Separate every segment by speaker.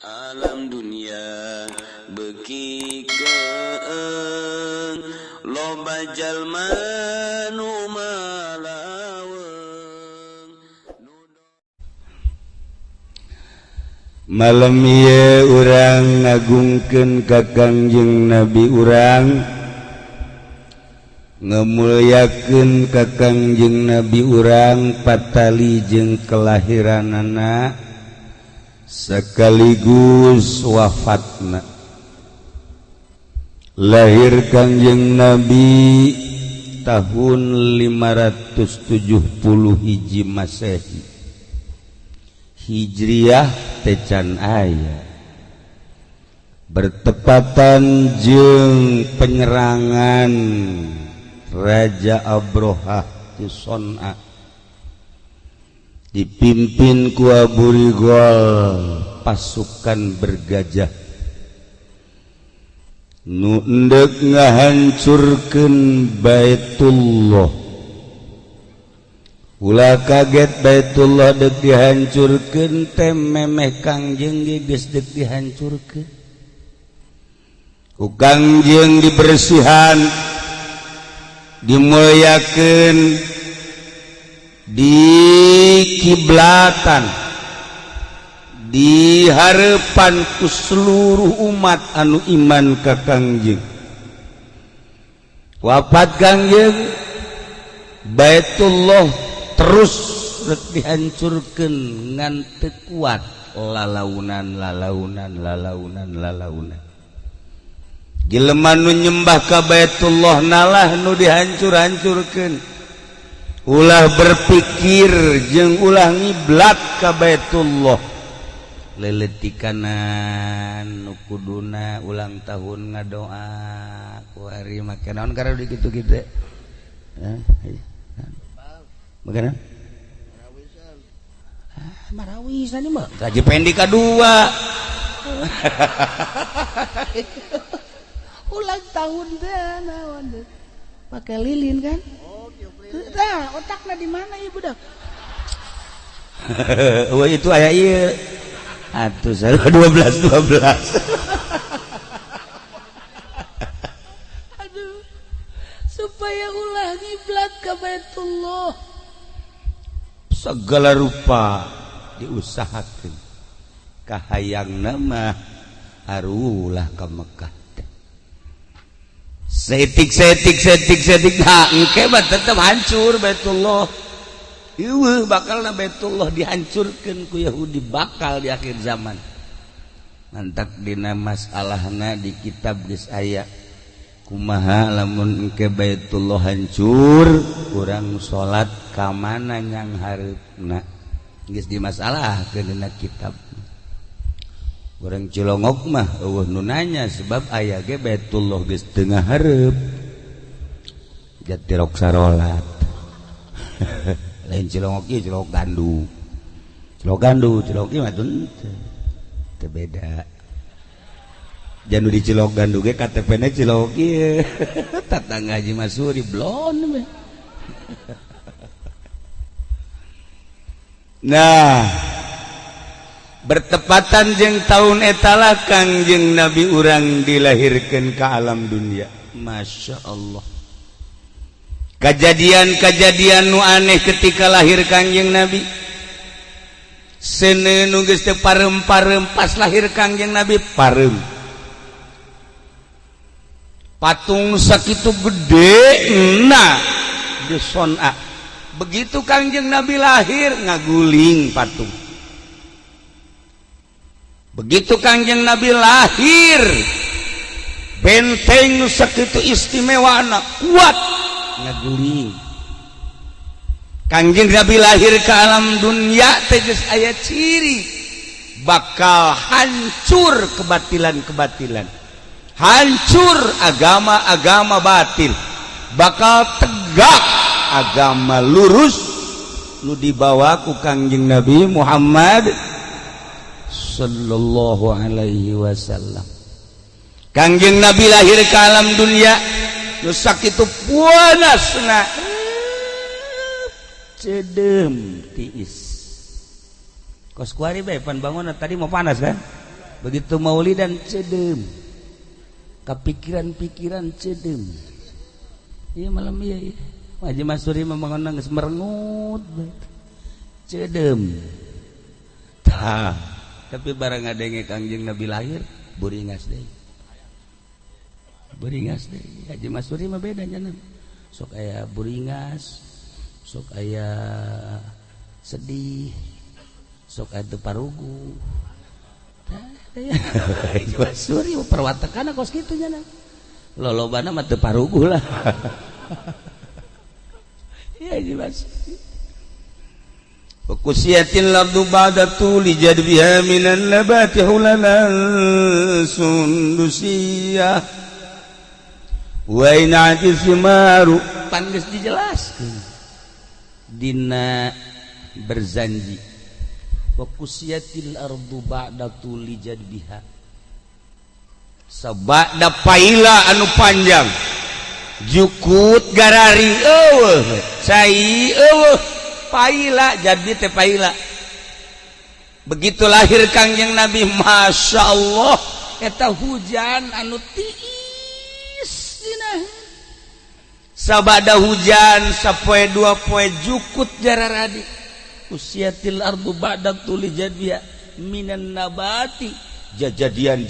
Speaker 1: alam dunia beki keeng loba jalma nu malaweng
Speaker 2: malam ieu urang ngagungkeun ka Kangjeng Nabi urang ngamulyakeun ka Kangjeng Nabi urang patali jeung kelahiranana sekaligus wafatna. Lahir Kangjeng Nabi tahun 570 hiji Masehi, Hijriah tecan aya, bertepatan jeung penyerangan Raja Abrohah ti Son'a dipimpin ku Abu Rigol pasukan bergajah nu endek ngahancurkeun Baitullah. Ulah kaget Baitullah deuk dihancurkeun teh memeh Kangjeng ge geus deuk dihancurkeun. Ku Kangjeng dibersihan, dimulyakeun, di kiblatan, di harapan ku seluruh umat anu iman ka Kangjeng. Wafat Kangjeng, Baitullah terus rek dihancurkeun ngan teu kuat lalaunan. Jelema nu nyembah ka Baitullah nalah nu dihancur-hancurkeun. Ulah berpikir jeung ulah ngiblat ka Baitullah. Leletikanan nu kuduna ulang tahun ngadoa ku hari make naon karena dikitu kitu. Bagaimana? Marawisan mah gaji pendi kadua. Ulang tahun teh naon teh? Pakai lilin kan? Nah, otakna di mana ieu budak? Wah itu aya ieu. Atuh 12. Aduh. Supaya ulah ngiblat ka Baitullah. Segala rupa diusahakeun. Kahayangna mah arulah ka Mekah. Setik nah engke mah tetep hancur Baitullah. Ieu bakalna Baitullah dihancurkeun ku Yahudi bakal di akhir zaman. Mantak dina masalahna di kitab geus aya kumaha lamun engke Baitullah hancur urang salat ka mana nyang hareupna geus dimasalahkeun dina kitab. Orang Cilongok mah eueuh nu nanya sebab aya ge Baitullah geus teu ngahareup. Jatirok sarolat. Lain Cilongok ieu Cilongok Gandu. Cilongok ieu mah teu beda. Janu di Cilongok Gandu ge KTP-na Cilongok ieu. Tatangga Haji Masuri blon mah. Nah, bertepatan jeung tahun etalah Kangjeng Nabi urang dilahirkeun ka alam dunia. Masya Allah. Kejadian-kejadian nu aneh ketika lahir Kangjeng Nabi. Seuneu nu geus teu pareum-pareum pas lahir Kangjeng Nabi pareum. Patung sakitu gedena di Son'a. Begitu Kangjeng Nabi lahir ngaguling patung. Begitu Kangjeng Nabi lahir, benteng nu sakitu istimewana kuat ngaguling. Kangjeng Nabi lahir ke alam dunia teh geus aya ciri bakal hancur kebatilan-kebatilan, hancur agama-agama batil, bakal tegak agama lurus nu dibawa ku Kangjeng Nabi Muhammad sallallahu alaihi wasallam. Kangjeng Nabi lahir ke alam dunia nu sakitu puanasna cedem tiis. Kos kuari bae pan bangun tadi mau panas kan? begitu maulidan cedem kepikiran-pikiran cedem iya malam iya Haji Masuri memang geus merengut cedem tah tapi barang ngadenge Kangjeng Nabi lahir buringas deui Haji Masuri mah beda nya sok aya buringas sok aya sedih sok aya teu parugu Haji Masuri perwatakana kos kitu nya lolobana mah teu parugu lah ya Haji Masuri Wakusiyatil lardu ba'datu lijadbiha minan nabati hulalan sundusiyah wa in'atis simaru pan geus dijelaskeun dina berzanji wakusiyatil ardu ba'datu lijadbiha sabada paila anu panjang jukut garari eueuh cai eueuh paila jadi teh paila begitu lahir Kangjeng Nabi Masya Allah eta hujan anu tiis dina sabada hujan sapoe dua poe jukut jararadi usiatil ardu ba'datu lijadbiha minan nabati jajadian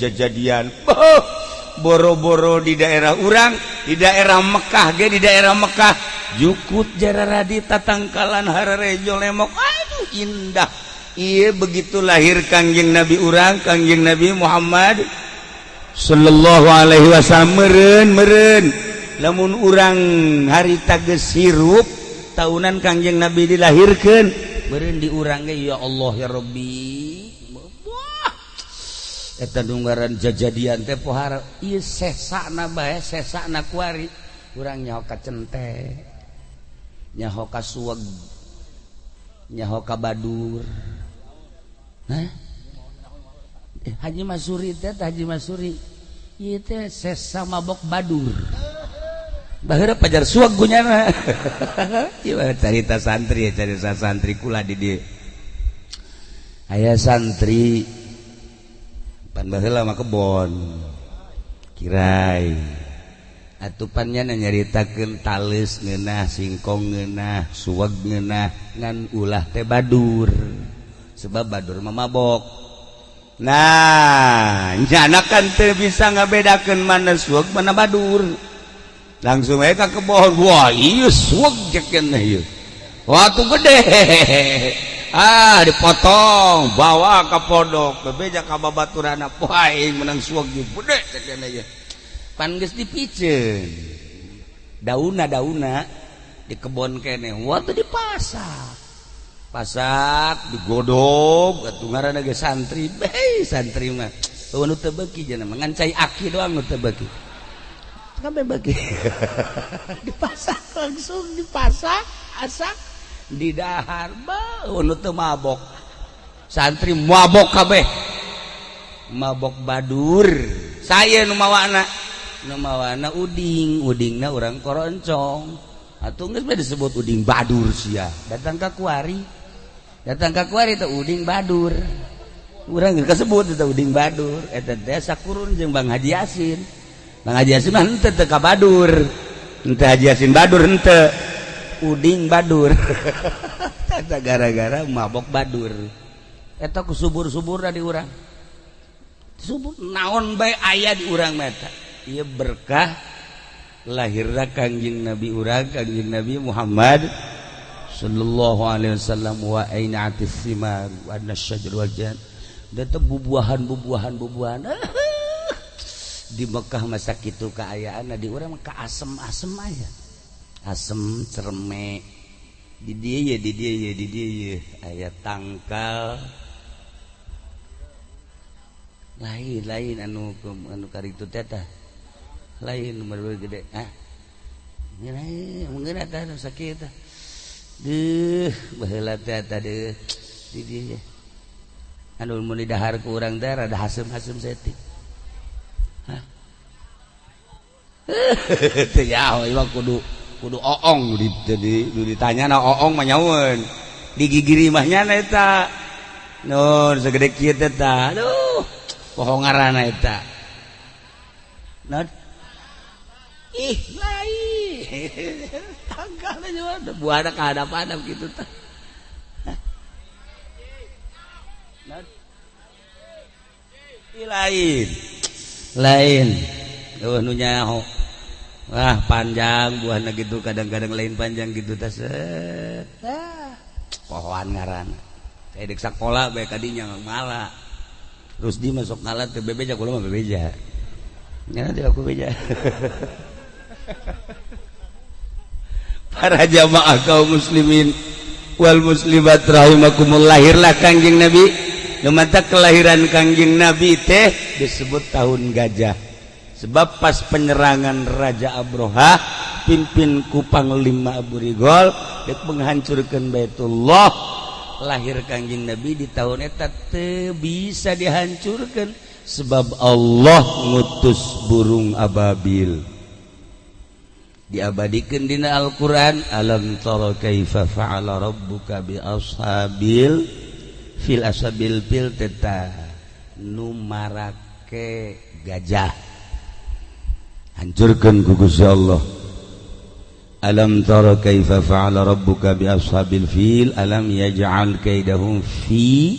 Speaker 2: boro-boro di daerah urang di daerah Mekah di daerah Mekah jukut jararadi tatangkalan hararejo lemok aduh indah iya begitu lahir Kangjeng Nabi urang Kangjeng Nabi Muhammad sallallahu alaihi wasallam meureun lamun urang harita geus hirup tahunan Kangjeng Nabi dilahirkeun meureun di urang ge ya Allah ya Rabbi eta dunggaran jajadian teh pohara ieu sesana bae sesana kuari urang nyaho ka cente nyaho ka suweg nyaho ka badur hah Haji Masuri teh Haji Masuri ieu teh sesa mabok badur baheureup pajar suweg gunyana ieu carita santri carita santri kula di dieu aya santri pan baheula mah kebon kirai atupannya nyaritakeun tales ngeunah singkong ngeunah suweg ngeunah ngan ulah teh badur sebab badur mah mabok nah nyana kan teu bisa ngabedakeun mana suweg mana badur langsung aya ka kebon wah ieu suweg cekeun ieu wah tuh gede dipotong bawa ke podok bebeja ka babaturana poe menang suweg gede cekeun ieu pan geus dipiceun dauna di kebon kene waktu dipasak digodog atuh ngaranna ge santri santri mah nu teu beuki cenah ngan cai aki doang nu teu beuki kabeh beuki dipasak langsung dipasak asak di dahar nu teu mabok santri mabok kabeh mabok badur saya nu mawana udingna urang koroncong atuh geus bae disebut uding badur sia datang ka kuari teh uding badur urang geus kasebut eta uding badur eta teh sakurun jeung Bang Haji Yasin mah henteu teh ka badur henteu Haji Yasin badur henteu uding badur eta gara-gara mabok badur eta ku subur-subur di urang subur naon bae aya di urang mah eta ieu berkah lahirna Kangjeng Nabi urang Kangjeng Nabi Muhammad sallallahu alaihi wasallam wa ainatis simar wa nasyajar wal jan da teh bubuahan di Mekah masa kitu kaayaanna di urang ka asem-asem aya asem cerme di dieu aya tangkal lain anu karitu teh tah lain nomor gede mungkin ada anu sakit baheula teh eta deuh di dieu anu mun didahar ku urang teh rada hasem-hasem setik teu nyaho ieu kudu oong ditanyana oong mah nyaweun digigiri mah nyana eta nun sagede kieu teh tah aduh Poho ngaranna eta nah ih lain tanggalnya juga buahna kahadap-hadap gitu tah lain nu nyaho wah panjang buahna gitu kadang-kadang lain panjang gitu tah set pohoan ngaranna kayak dek sakola bae kadinya ngala terus di masuk ngalat ke bebeja kula mah bebeja nya nanti aku beja para jamaah kaum muslimin wal muslimat rahimakumullah lahirlah Kangjeng Nabi mata kelahiran Kangjeng Nabi teh disebut tahun gajah sebab pas penyerangan Raja Abroha pimpin ku Panglima Abu Rigol dek menghancurkan Baitullah lahir Kangjeng Nabi di tahun eta teu bisa dihancurkan sebab Allah ngutus burung ababil diabadikeun dina Al-Qur'an alam tara kaifa fa'ala rabbuka bi ashabil fil ashabil fil teta nu marake gajah hancurkeun ku Gusti Allah alam tara kaifa fa'ala rabbuka bi ashabil fil alam yaj'al kaidahum fi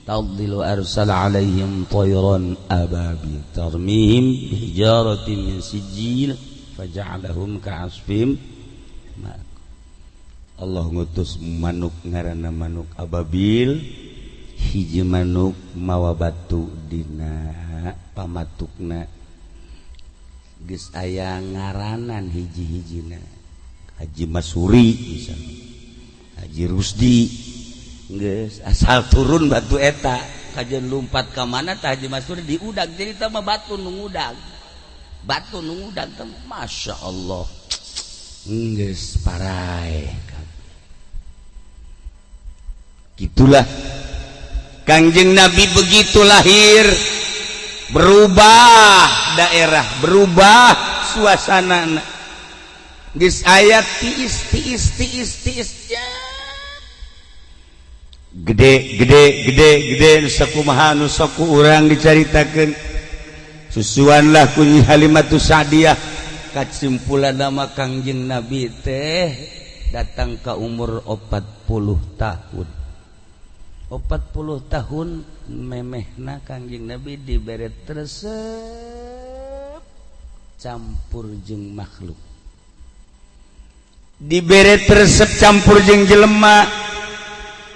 Speaker 2: tadlil arsal alaihim tayran ababil tarmihim bihijaratin min sijil faja'alahum ka'asfim Allah ngutus manuk ngaranna manuk ababil hiji manuk mawa batu dina pamatukna geus aya ngaranan hiji-hijina Haji Masuri misalnya Haji Rusdi geus asal turun batu eta kajian lumpat ka mana tah Haji Masuri diudag jadi teh mah batu nu ngudag teh Masya Allah geus parai gitulah Kangjeng Nabi begitu lahir berubah daerah berubah suasana geus aya tiis gede sakumaha nu sok urang dicaritakeun susuanlah ku Halimatus Sa'diyah kasimpulan nama Kangjeng Nabi teh datang ke umur 40 tahun 40 tahun memehna Kangjeng Nabi dibere tresep campur jeung makhluk dibere tresep campur jeung jelema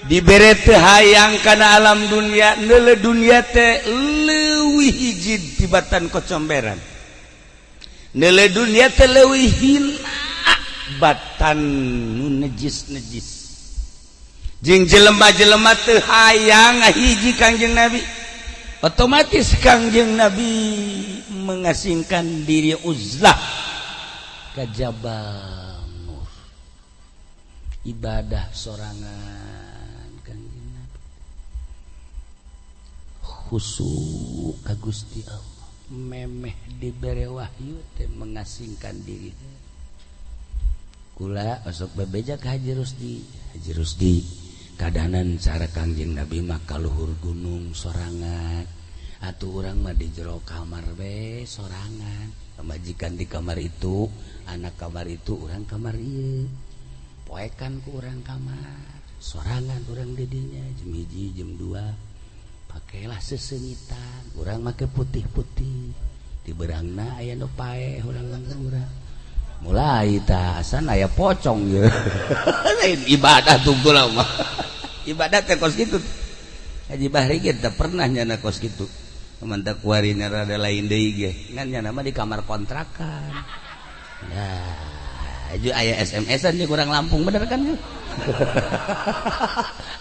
Speaker 2: dibere teu hayang kana alam dunia neule dunia teh leuwih hiji tibatan kocomberan neule dunia teh leuwih hina batan nu nejis jeung jelema-jelema teu hayang hiji Kangjeng Nabi otomatis Kangjeng Nabi mengasingkan diri uzlah ka Jabal Nur ibadah sorangan Kangjeng Nabi khusyuk ka Gusti Allah memeh dibere wahyu teh mengasingkan diri kula osok bebeja ka Haji Rusdi kadahanan cara Kangjeng Nabi mah kaluhur gunung sorangan atuh urang mah di jero kamar we sorangan pamajikan di kamar itu anak kamar itu urang kamar ieu poekan ku urang kamar sorangan urang di dinya jam 1 jam 2 pakailah sesengitan urang make putih-putih di beurangna aya nu paeh urang mulai tasan aya pocong ya lain ibadah tunggulah mah ibadah teh kos kitu Haji Bahri kita pernah nyana kos kitu mantap kuarina rada lain deui ge ngan nyana mah di kamar kontrakan nah aju aya SMS-an di kurang Lampung bener kan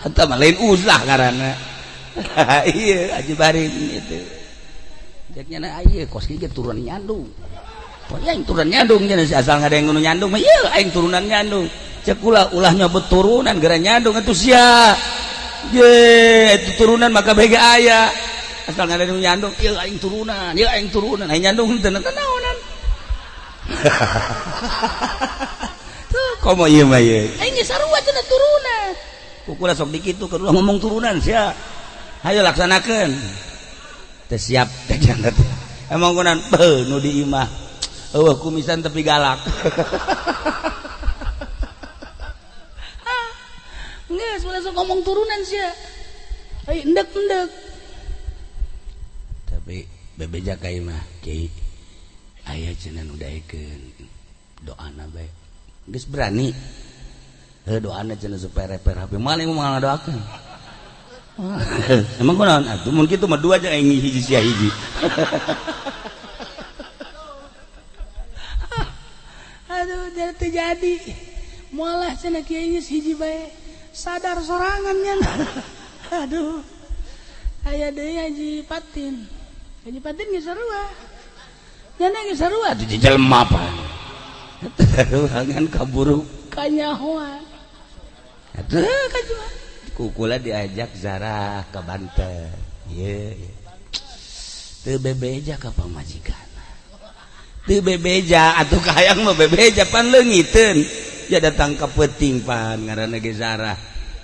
Speaker 2: atuh mah lain uzlah ngaranna iya Haji Bahri itu cek nyana aya kos kitu turun nyandung pokoknya yang turun nyandung asal nggak ada yang nyandung mah iya aing turunan nyandung cek ulah nyobot turunan gara nyandung itu sia ye itu turunan maka bega aya asal nggak ada yang nyandung iya aing turunan aing nyandung teu naonan tuh komo ieu mah ye aing geus sarua cenah turunan kukula sok dikitu keur ngomong turunan sia hayu laksanakeun teh siap teh jangan emang kunaon nu di imah eueuh kumisan tapi galak geus langsung ngomong turunan sia ai endek tapi bebeja ka imah kiai aya cenah nu daekeun doana bae geus berani doana cenah supaya reper HP malah mau ngadoakeun emang kunaon atuh mun kitu mah dua aja yang hiji sia hiji aduh terjadi moalah cenah kieu geus hiji bae sadar sorangan nya aduh aya deui Haji Patin geus sarua nya geus sarua teh jelema apa ruangan kaburu kanyahoan atuh kajua kukula diajak zarah ke Banten ieu teu bebeja ka pamajikanna teu bebeja atuh ka hayang mah bebeja pan leungiteun ya datang ka peuting pan ngaranna ge zarah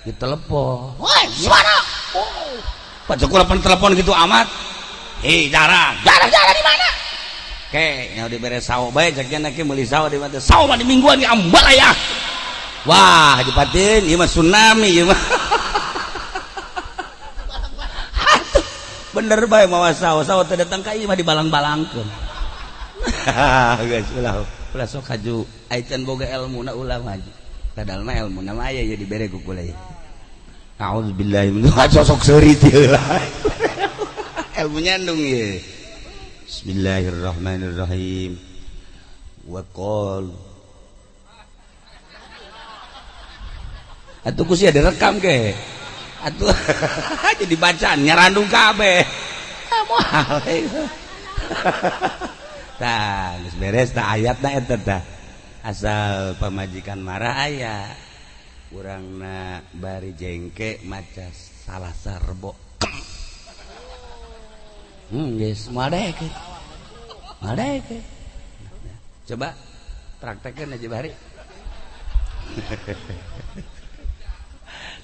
Speaker 2: ditelepon woi gimana pan sekolah pan telepon gitu amat hei zarah di mana ke nya dibere sawo bae ceknya ke meuli sawo di mana sawo mah di mingguan di ambal aya wah Haji Patin ieu mah tsunami ieu mah bener bae mawa sawo teh datang ka ieu mah dibalang-balangkeun geus ulah sok haju aican boga ilmuna ulah maju padahal mah ilmuna mah aya ya dibere ku kula ieu auzubillahi min sok seurit ieu lah ilmunya ndung ieu bismillahirrahmanirrahim wa qol atuh ku sia direkam ke atuh jadi bacaan nyarandung kabeh moal tah geus beres tah ayatna eta tah asal pamajikan marah aya urangna bari jengke maca salasa rebo geus madeke coba praktekkeun aja bari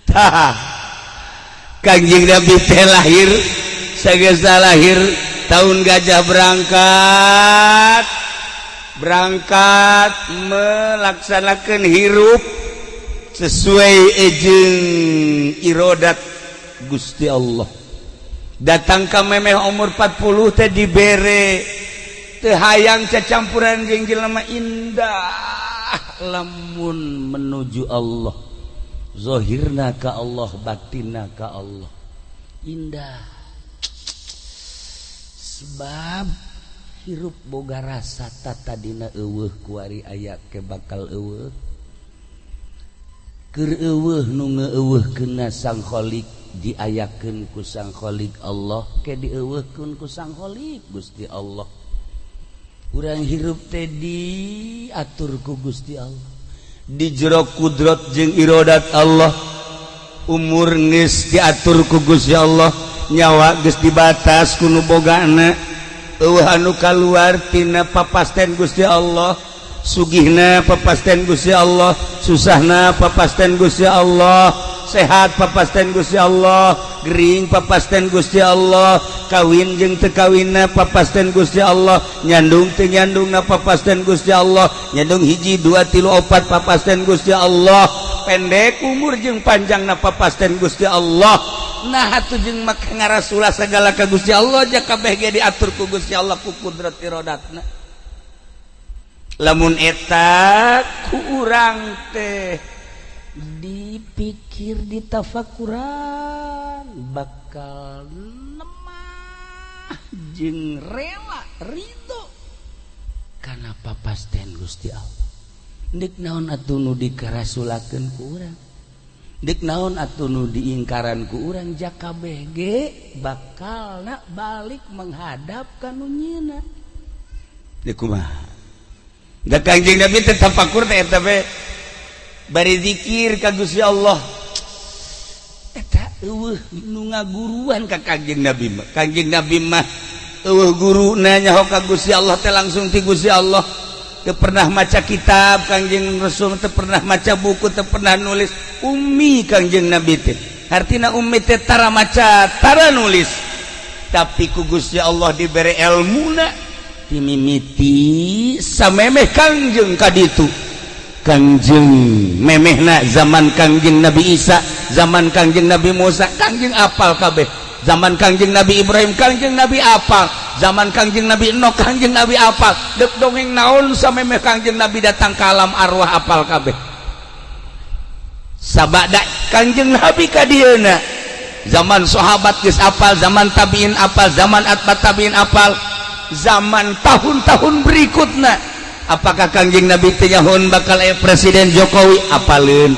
Speaker 2: tah Kangjeng Nabi teh lahir sagesa lahir tahun gajah berangkat melaksanakan hirup sesuai ejeng irodat Gusti Allah datang ka memeh umur 40 teh dibere teu hayang cacampuran jeung jelema indah lamun menuju Allah zahirna ka Allah batinna ka Allah indah sebab hirup boga rasa tatadina eueuh kuari aya ke bakal eueuh keur eueuh nu ngeueuhkeunna Sang Khaliq diayakeun ku Sang Khaliq Allah ke dieueuhkeun ku Sang Khaliq Gusti Allah urang hirup teh diatur ku Gusti Allah di jero kudrat jeung iradat Allah umur geus diatur ku Gusti Allah nyawa geus dibatas ku nu bogana eueuh anu kaluar tina papasten Gusti Allah sugihna papasten Gusti Allah susahna papasten Gusti Allah sehat papasten Gusti Allah gering papasten Gusti Allah kawin jeung teu kawinna papasten Gusti Allah nyandung teu nyandungna papasten Gusti Allah nyandung 1 2 3 4 papasten Gusti Allah pendek umur jeung panjangna papasten Gusti Allah nah atuh jeung make ngarasulah sagala ka Gusti Allah aja kabeh ge diatur ku Gusti Allah ku kudrat iradatna lamun eta ku urang teh dipikir ditafakuran bakal nemah jeung rela ridho kana papasten Gusti Allah dik naon atuh nu dikarasulakeun ku urang dik naon atuh nu diingkaran ku urang jak kabeh ge bakalna balik menghadap ka nu nyieuna deuk kumaha da Kangjeng Nabi teh tafakur teh eta bae bari zikir ka Gusti Allah eta eueuh nu ngaguruan ka Kangjeng Nabi mah Kangjeng Nabi mah eueuh guruna nyaho ka Gusti Allah teh langsung ti Gusti Allah teu pernah maca kitab Kangjeng Rasul teu pernah maca buku teu pernah nulis ummi Kangjeng Nabi teh artina ummi teh tara maca tara nulis tapi ku Gusti Allah diberi ilmuna dimimiti samemeh Kangjeng kaditu. Kangjeng memehna zaman Kangjeng Nabi Isa, zaman Kangjeng Nabi Musa, Kangjeng apal kabeh. Zaman Kangjeng Nabi Ibrahim, Kangjeng Nabi apal. Zaman Kangjeng Nabi Enoh, Kangjeng Nabi apal. Dek dongeng naon samemeh Kangjeng Nabi datang ke alam arwah apal kabeh. Sabada Kangjeng Nabi kadieuna. Zaman sahabat geus apal, zaman tabiin apal, zaman atbat tabiin apal, zaman tahun-tahun berikutnya. Apakah Kangjeng Nabi teu nyahoon bakal Presiden Jokowi? Apaleun.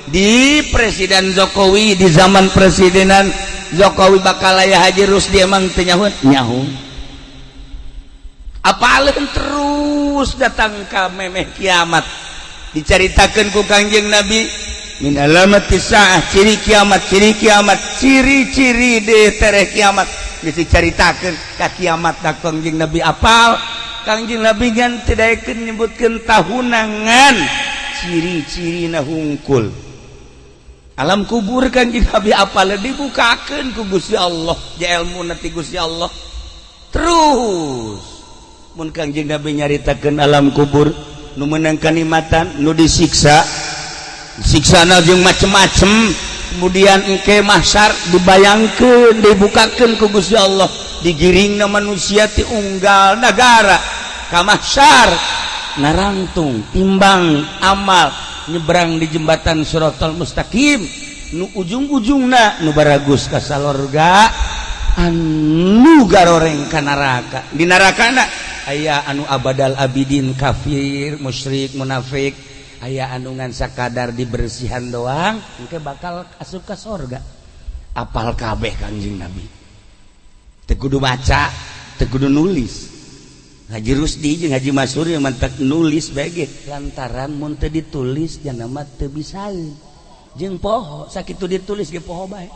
Speaker 2: Di Presiden Jokowi, di zaman presidenan Jokowi bakal aya Haji Rusdi emang teu nyahoon? Nyahoon. Apaleun terus datang ka memeh kiamat. Dicaritakeun ku Kangjeng Nabi min alamati saah, ciri kiamat, ciri-ciri de tereh kiamat. Dicaritakeun ka kiamat da Kangjeng Nabi apal. Kangjeng Nabi ngan teu daekeun nyebutkeun tahunangan ciri-cirina hungkul. Alam kubur Kangjeng Nabi apal dibukakeun ku Gusti Allah, ja ilmuna ti Gusti Allah. Terus mun Kangjeng Nabi nyaritakeun alam kubur nu meunang kanikmatan, nu disiksa siksana jeung macem-macem, kemudian engke mahsyar dibayangkeun, dibukakeun ku Gusti Allah, digiringna manusia ti unggal nagara ka mahsyar, narangtung timbang amal nyebrang di jembatan Shiratal Mustaqim, nu ujung-ujungna nu baragus ka salorga, anu garoreng ka neraka. Di nerakana aya anu abadal abidin kafir, musyrik, munafik, aya anu ngan sakadar dibersihan doang engke bakal asup ka sorga. Apal kabeh Kangjeng Nabi, teu kudu maca, teu kudu nulis. Haji Rusdi jeung Haji Masuri mantak nulis bae ge lantaran mun teu ditulis jangan mah teu bisaeun. Jeung poho sakitu ditulis ge poho bae.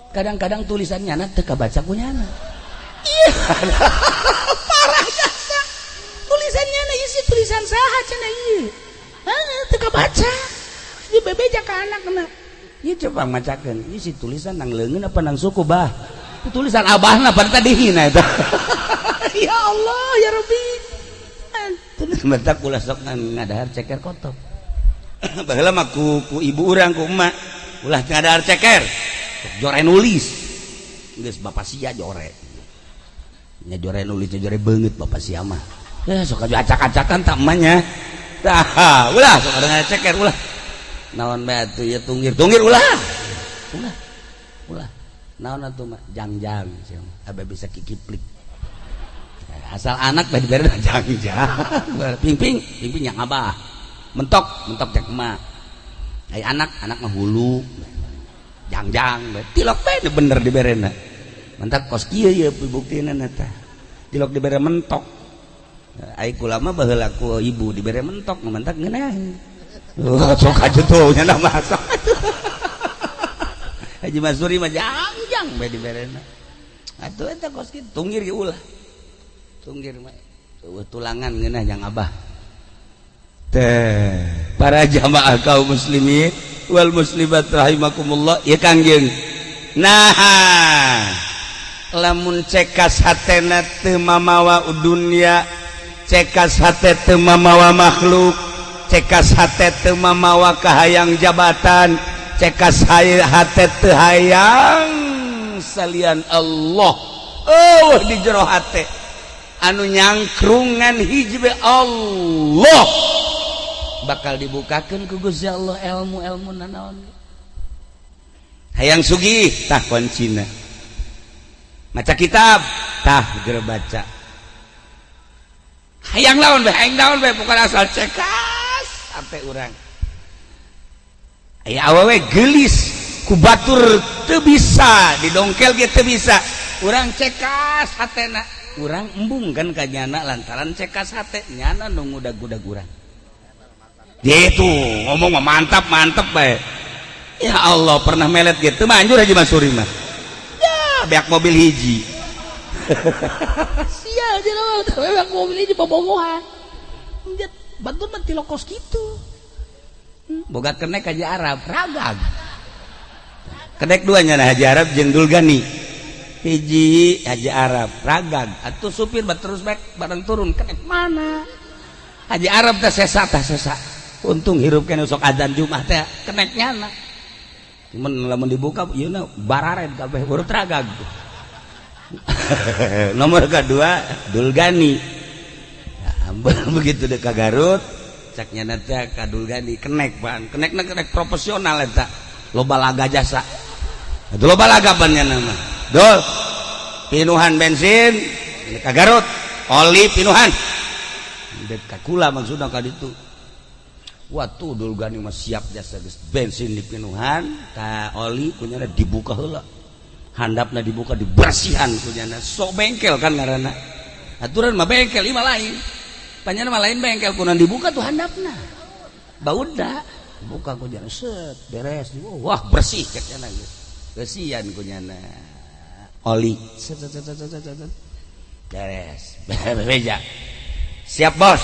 Speaker 2: Kadang-kadang tulisannya na teu kabaca ku nyana. Iya. Parah jasa. Tulisannya na isi tulisan saha cenah ieu. Teu kabaca. Di bebeja ka anakna. Ieu coba macakeun. Isi tulisan nang leungeun apa nang suku bah? Tulisan abahna pada dihina eta. Ya Allah ya Rabbi. Sebentar ulah sok ngadahar ceker kotop. Baheula mah ku ibu urang ku emak ulah ngadahar ceker. Jore nulis. Geus bapak sia jore. Nya jore nulisnya jore beungeut bapak sia mah. Ya sok acak-acakan tak emanya. Tah, ulah sok ngadahar ceker ulah. Naon bae atuh ya tunggir ulah. Ulah. Naon atuh mah jangjang sia mah. Abe bisa kikiplik. Asal anak bae dibere jangjang. Ping yang abah. Mentok cek emak. Ai anak mah hulu. Jangjang bae. Tilok bae bener diberena. Mentak kos kieu ye buktina eta. Tilok dibere mentok. Ai kula mah baheula ku ibu dibere mentok mentak ngeunaheun. Sok ajutuh nya masak. Haji Masuri mah jangjang bae diberena. Atuh eta kos kieu tunggir ge ulah. Tunggir mah tulangan ngeunah yang abah. Teh para jamaah kaum muslimin wal muslimat rahimakumullah ya Kangjeng. Nah, lamun cekas hatena teu mamawa dunya, cekas hate teu mamawa makhluk, cekas hate teu mamawa kahayang jabatan, cekas hate teu hayang salian Allah. Oh di jero hate anu nyangkrungan hiji be Allah bakal dibukakeun ku Gusti Allah ilmu nanaon hayang sugih tah kuncina maca kitab tah geura baca hayang naon bae pokona asal cekas sampai urang aya awewe geulis ku batur teu bisa didongkel ge teu bisa urang cekas hatena urang embung kan ka nyana lantaran cekas hate nyana nu ngudag-udag urang. Gitu ngomong mah mantap bae. Ya Allah pernah melet gitu manjur Haji Masuri mah. Ya beak mobil hiji. Sia jeung beak mobil hiji bobogohan. Njat bantu mah ti lokos kitu. Boga kenek Haji Arab ragag. Kedek duanya Haji Arab jeung Dulgani. hiji Haji Arab ragag atuh supir terus back bareng turun kenek mana Haji Arab teh sesa untung hirup kene sok adzan Jumat teh kenek nyana cuman lamun dibuka yeuna bararen kabeh urut ragag nomor kedua Dulgani begitu dek ka Garut cak nyana teh ka Dulgani kenek ban kenek profesional eta loba laga jasa itu loba laga bannya nama Dol pinuhan bensin ka Garut oli pinuhan dek ka kula maksudna ka ditu watuh Dulgani mah siap jasa geus bensin di pinuhan ka oli kunyana dibuka heula handapna dibuka dibersihan kunyana sok bengkel kan ngaranna aturan mah bengkel ieu mah lain panjana mah lain bengkel kunaon dibuka tuh handapna bauda buka kunyana set beres wah bersih cek cenah geus kesian kunyana oli beres beja siap bos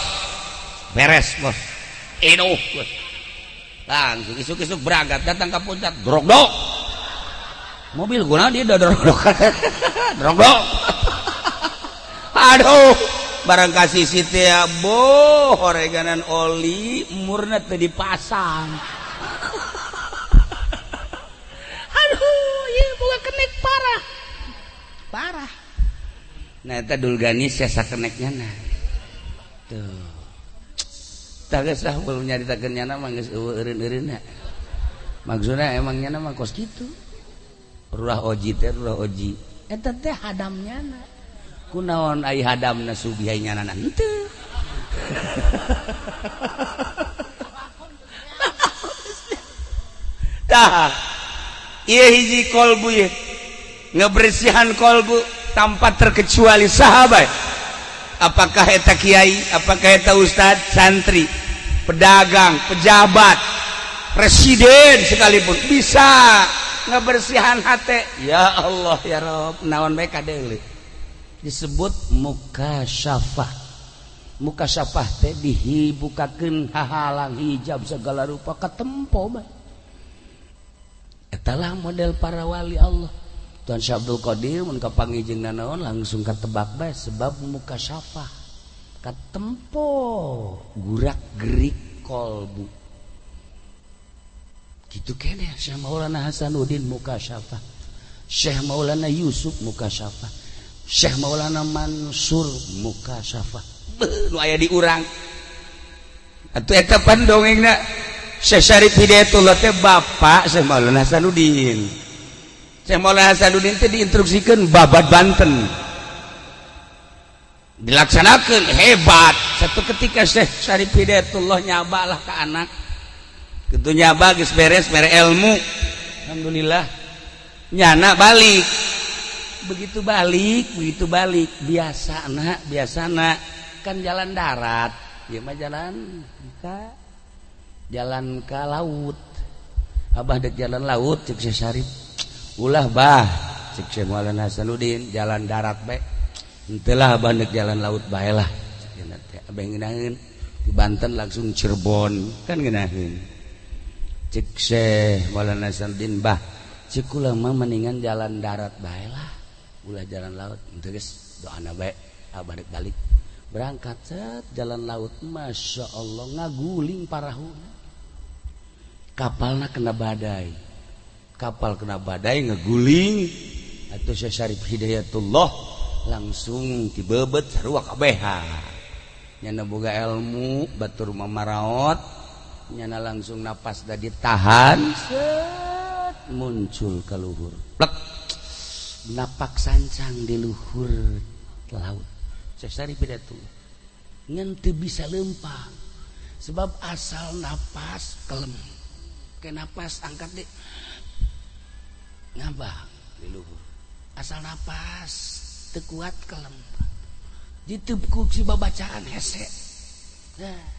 Speaker 2: beres bos inuh langsung isuk-isuk berangkat datang ke puncak drogdog mobil guna dia drogdog drogdog aduh barang kasih siti ya boh horeganan oli murna teh dipasang aduh iya bukan kenek parah nah eta Dulgani sesa keneknya nah tuh tak gesah belum nyaritakeun nyana mah geus eueuh-eureunna maksudna emang nyana mah kos kitu rurah oji teh rurah oji eta teh hadam nyana kunaon ai hadamna subiai nyana henteu tah ieu hiji kolbu ieu ngebersihan kolbu tanpa terkecuali sahabat apakah eta kiai apakah eta ustad santri pedagang pejabat presiden sekalipun bisa ngebersihan hati ya Allah ya Rabb naon bae kadeuleu disebut mukasyafah teh dihibukakeun hahalang hijab segala rupa katempo bae eta lah model para wali Allah Tuan Syekh Abdul Qadir mun kapanggijengna naon langsung katebak bae sebab mukasyafah katempo gurak-gerik kolbu kitu keneh Syekh Maulana Hasanuddin mukasyafah Syekh Maulana Yusuf mukasyafah Syekh Maulana Mansur mukasyafah nu aya di urang atuh eta pandongengna Syekh Syarif Hidayatullah teh bapak Syekh Maulana Hasanuddin Syekh Maulana Hasanuddin teh diinstruksikan babat Banten dilaksanakan hebat satu ketika Syekh Syarif Hidayatullah nyabalah ke anak gitu nyaba geus beres mere ilmu alhamdulillah nyana balik begitu balik biasana kan jalan darat ieu mah jalan ka laut abah dek jalan laut cek Syekh Syarif ulah bah cek Syekh Maulana Hasanuddin jalan darat bae henteu lah abah dek jalan laut bae lah cenah teh abah ngeunaheun di Banten langsung Cirebon kan ngeunaheun cek Syekh Maulana Hasanuddin bah cek ulah mah mendingan jalan darat bae lah ulah jalan laut henteu geus doana bae abah dek balik berangkat set jalan laut Masya Allah ngaguling parahuna kapalna kena badai ngeguling atuh Syekh Syarif Hidayatullah langsung dibebet sarua kabeh nyana boga ilmu batur mamaraot nyana langsung napas da ditahan set muncul ka luhur plek napak sancang di luhur laut Syekh Syarif Hidayatullah ngan teu bisa lempang sebab asal napas kelem ke napas angkat deh ngabang di luhur asal napas teu kuat kelem ditepuk si babacaan hese nah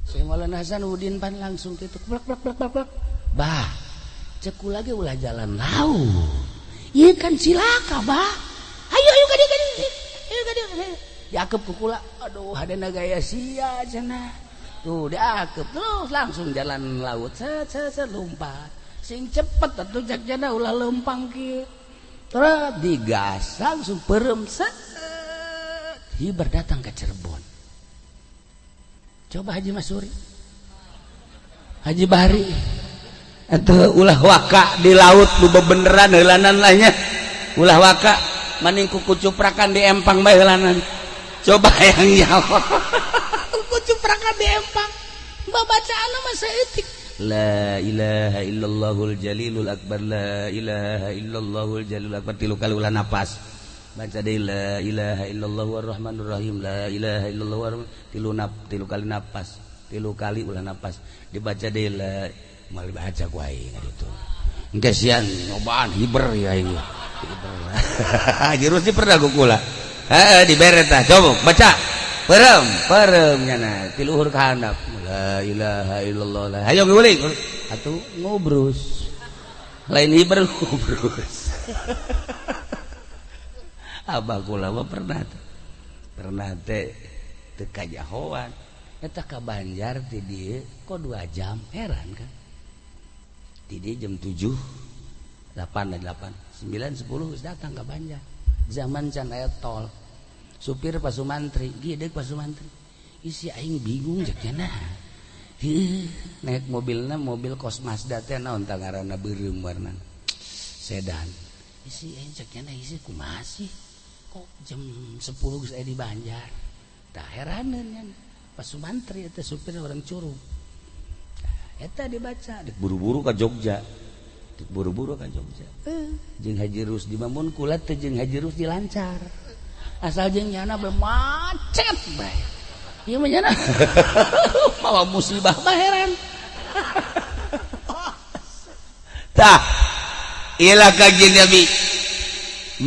Speaker 2: Syekh Maulana Hasanuddin pan langsung kitu plak bah cek lagi ulah jalan laut ieu kan silaka bah ayo gadi diakep ku kula aduh hadena gaya sia cenah tuh diakep terus langsung jalan laut set lompat sing cepet atuh cek cenah ulah lempang kieu terus digas langsung perem set hibar datang ke Cirebon. Coba Haji Masuri, Haji Bahari, atau ulah waka di laut lu bebeneran helanan lahnya, ulah waka maning kuku cuprakan di empang bae helanan. Coba yang nyawa kuku cuprakan di empang, bacaan masa etik. La ilaha illallahul jalilul akbar, la ilaha illallahul jalilul akbar, 3 kali ulah napas. Baca deh la ilaha illallah warrahmanur rahim, la ilaha illallah warrahman, 3 kali napas, 3 kali ulah napas. Dibaca deh la mal baca ku aing gitu. Engke sian nyobaan hiber ya aing. Jerus di pernah ku kula. Dibere tah coba baca. Perem nyana ti luhur ka handap. La ilaha illallah. Hayo nguling atuh ngobrus. Lain hiber ngobrus. Abah kula mah pernah teh teu kajahoan eta ka Banjar ti dieu kok 2 jam, heran kan. Ti dieu jam 7 8 9 10 geus datang ka Banjar. Zaman can aya tol. Supir Pasumantri, gideg Pasumantri. Isi aing bingung jak cenah. Naik mobilna mobil Kos Mazda teh naon tah ngaranna beureum warna sedan. Isi aing cek cenah isi kumaha sih? Kok jam 10 geus aya di Banjar. Tah heraneun nya. Pasumantri eta supir orang Curug. Eta dibaca, dik buru-buru ka Jogja. Jeung Haji Rusdi mamun kula teh jeung Haji Rusdi lancar. Asal jeung nyana be macet bae. Ieu mah nyana mawa musibah mah heran. Tah, ilah kajian Nabi.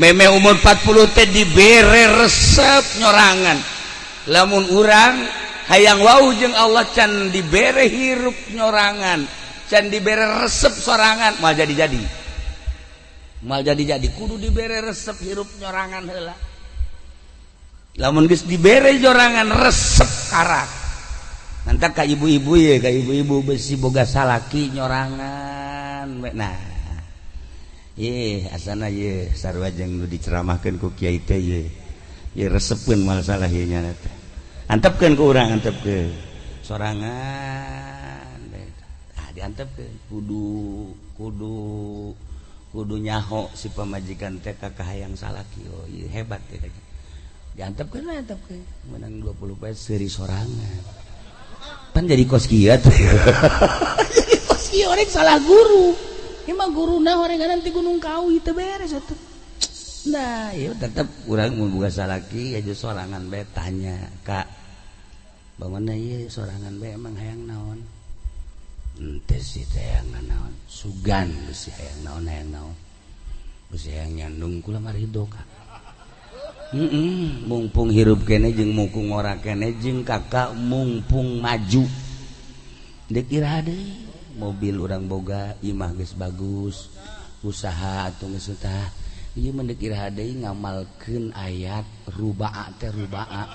Speaker 2: Meme umur 40 teh dibere resep nyorangan. Lamun urang hayang wau jeung Allah can dibere hirup nyorangan, can dibere resep sorangan, mal jadi-jadi. Kudu dibere resep hirup nyorangan heula. Lamun geus dibere nyorangan resep karak. Nanti ka ibu-ibu ye, ka ibu-ibu besi boga salaki nyorangan. Nah. Ye, asana ye sarua jeung nu diceramahkeun ku kiai teh ye. Ye resepkeun masalah ieu nya teh. Antepkeun ku urang, antepkeun. Sorangan. Nah, diantepkeun kudu nyaho si pamajikan teh ka kahayang salaki. Oh, ieu hebat teh. Diantepkeun we antepkeun. Menang 20 pesos seuri sorangan. Pan jadi kos kieu teh. Jadi kos kieu orang salah guru. Emang guruna horenganan ti Gunung Kawi teu beres atuh. Nah, ieu tetep urang mun boga salaki aja sorangan bae tanya, Kak. Bagaimana ieu sorangan bae emang hayang naon? Henteu sih teh hayang naon. Sugan beusi hayang naon. Beusi hayang nyandung kula mah ridho, Kak. Mumpung hirup kene jeung mungkung ora kene jeung kakak mumpung maju. Dek iraha deui. Mobil urang boga, imah geus bagus, usaha atuh geus tah. Ieu mah deuk iraha deui ngamalkeun ayat rubaa teh rubaa.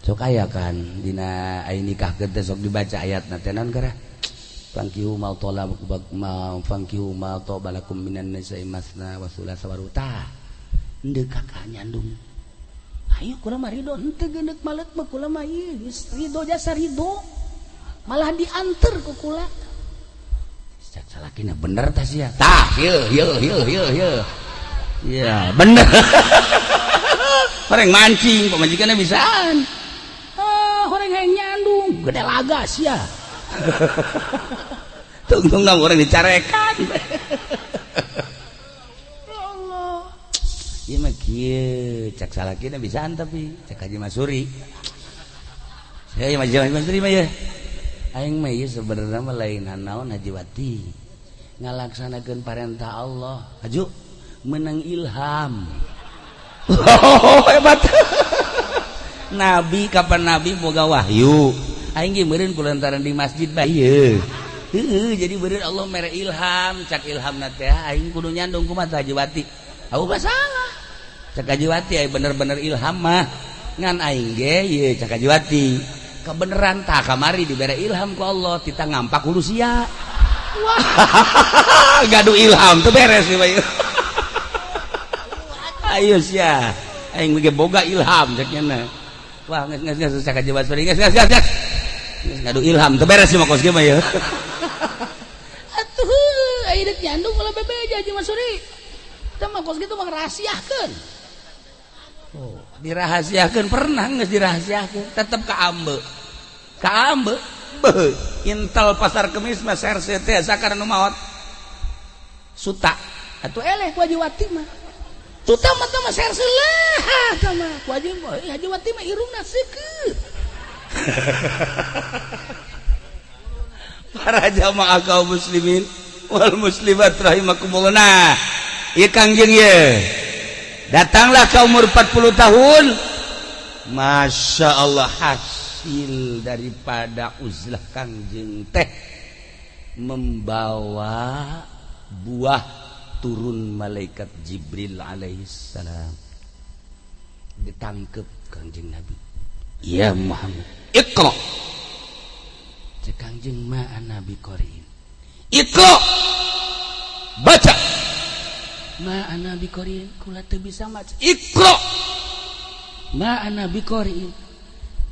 Speaker 2: Sok aya kan dina ai nikahkeun teh sok dibaca ayatna teh naon gara? Fankihu ma balakum minan nisa'i masna wa thulatsa wa ruba'. Henteu kakak nyandung. Ayo kula mah ridho henteu geundeuk malet mah kula mah ieu ridho jasa ridho. Malah dianter ku kula. Salakina bener tah sia. Tah, ieu. Ya, bener. Horeng mancing pamajikanna bisaan. Horeng hayang nyandung, gede laga sia. Tungtung orang dicarekan. Ya Allah. Ieu mah kieu, cak salakina bisaan tapi cak Haji Masuri. Saya mah Haji Masuri mah ya. Aing mah ieu sebenarnya mah lain naon Hajiwati ngalaksanakeun parentah Allah. Haju menang ilham. Oh, hebat. Nabi kapan Nabi boga wahyu. Aing ge meureun kulantaran di masjid bae ieu. Jadi beureun Allah mere ilham, cak ilhamna teh aing kudu nyandung kumaha Hajiwati. Aku gak salah. Cak Hajiwati aya bener-bener ilham mah. Ngan aing ge ieu cak Hajiwati. Kebeneran tak kamari diberi ilham ku Allah kita ngampak hulu sia. Wah, gaduh ilham tuh beres nih bayu. ayo sia aing ge boga ilham cek nya wah geus susah ka jawab geus ngadu ilham teu beres mah kos ge mah ya atuh aya deuk nyandung ulah bebeja jeung Masuri teh mah kos kitu mah rahasiakeun oh dirahasiakeun pernah geus dirahasiakeun tetep ka ambe intel pasar kemis mah serse teh sakar nu maot suta atuh eleh ku Hajiwati mah suta mah teh mah serse lah tah mah ku Hajiwati mah irungna seukeut para jamaah kaum muslimin wal muslimat rahimakumullah nah ieu Kangjeng ye datanglah ka umur 40 tahun Masya Allah hasil daripada uzlah Kangjeng teh membawa buah turun malaikat Jibril alaihissalam ditangkep Kangjeng Nabi ya Muhammad Iqra cek Kangjeng ma Nabi Qari'in Iqra baca ma Nabi Qari'in kula teu bisa maca Iqra ma Nabi Qari'in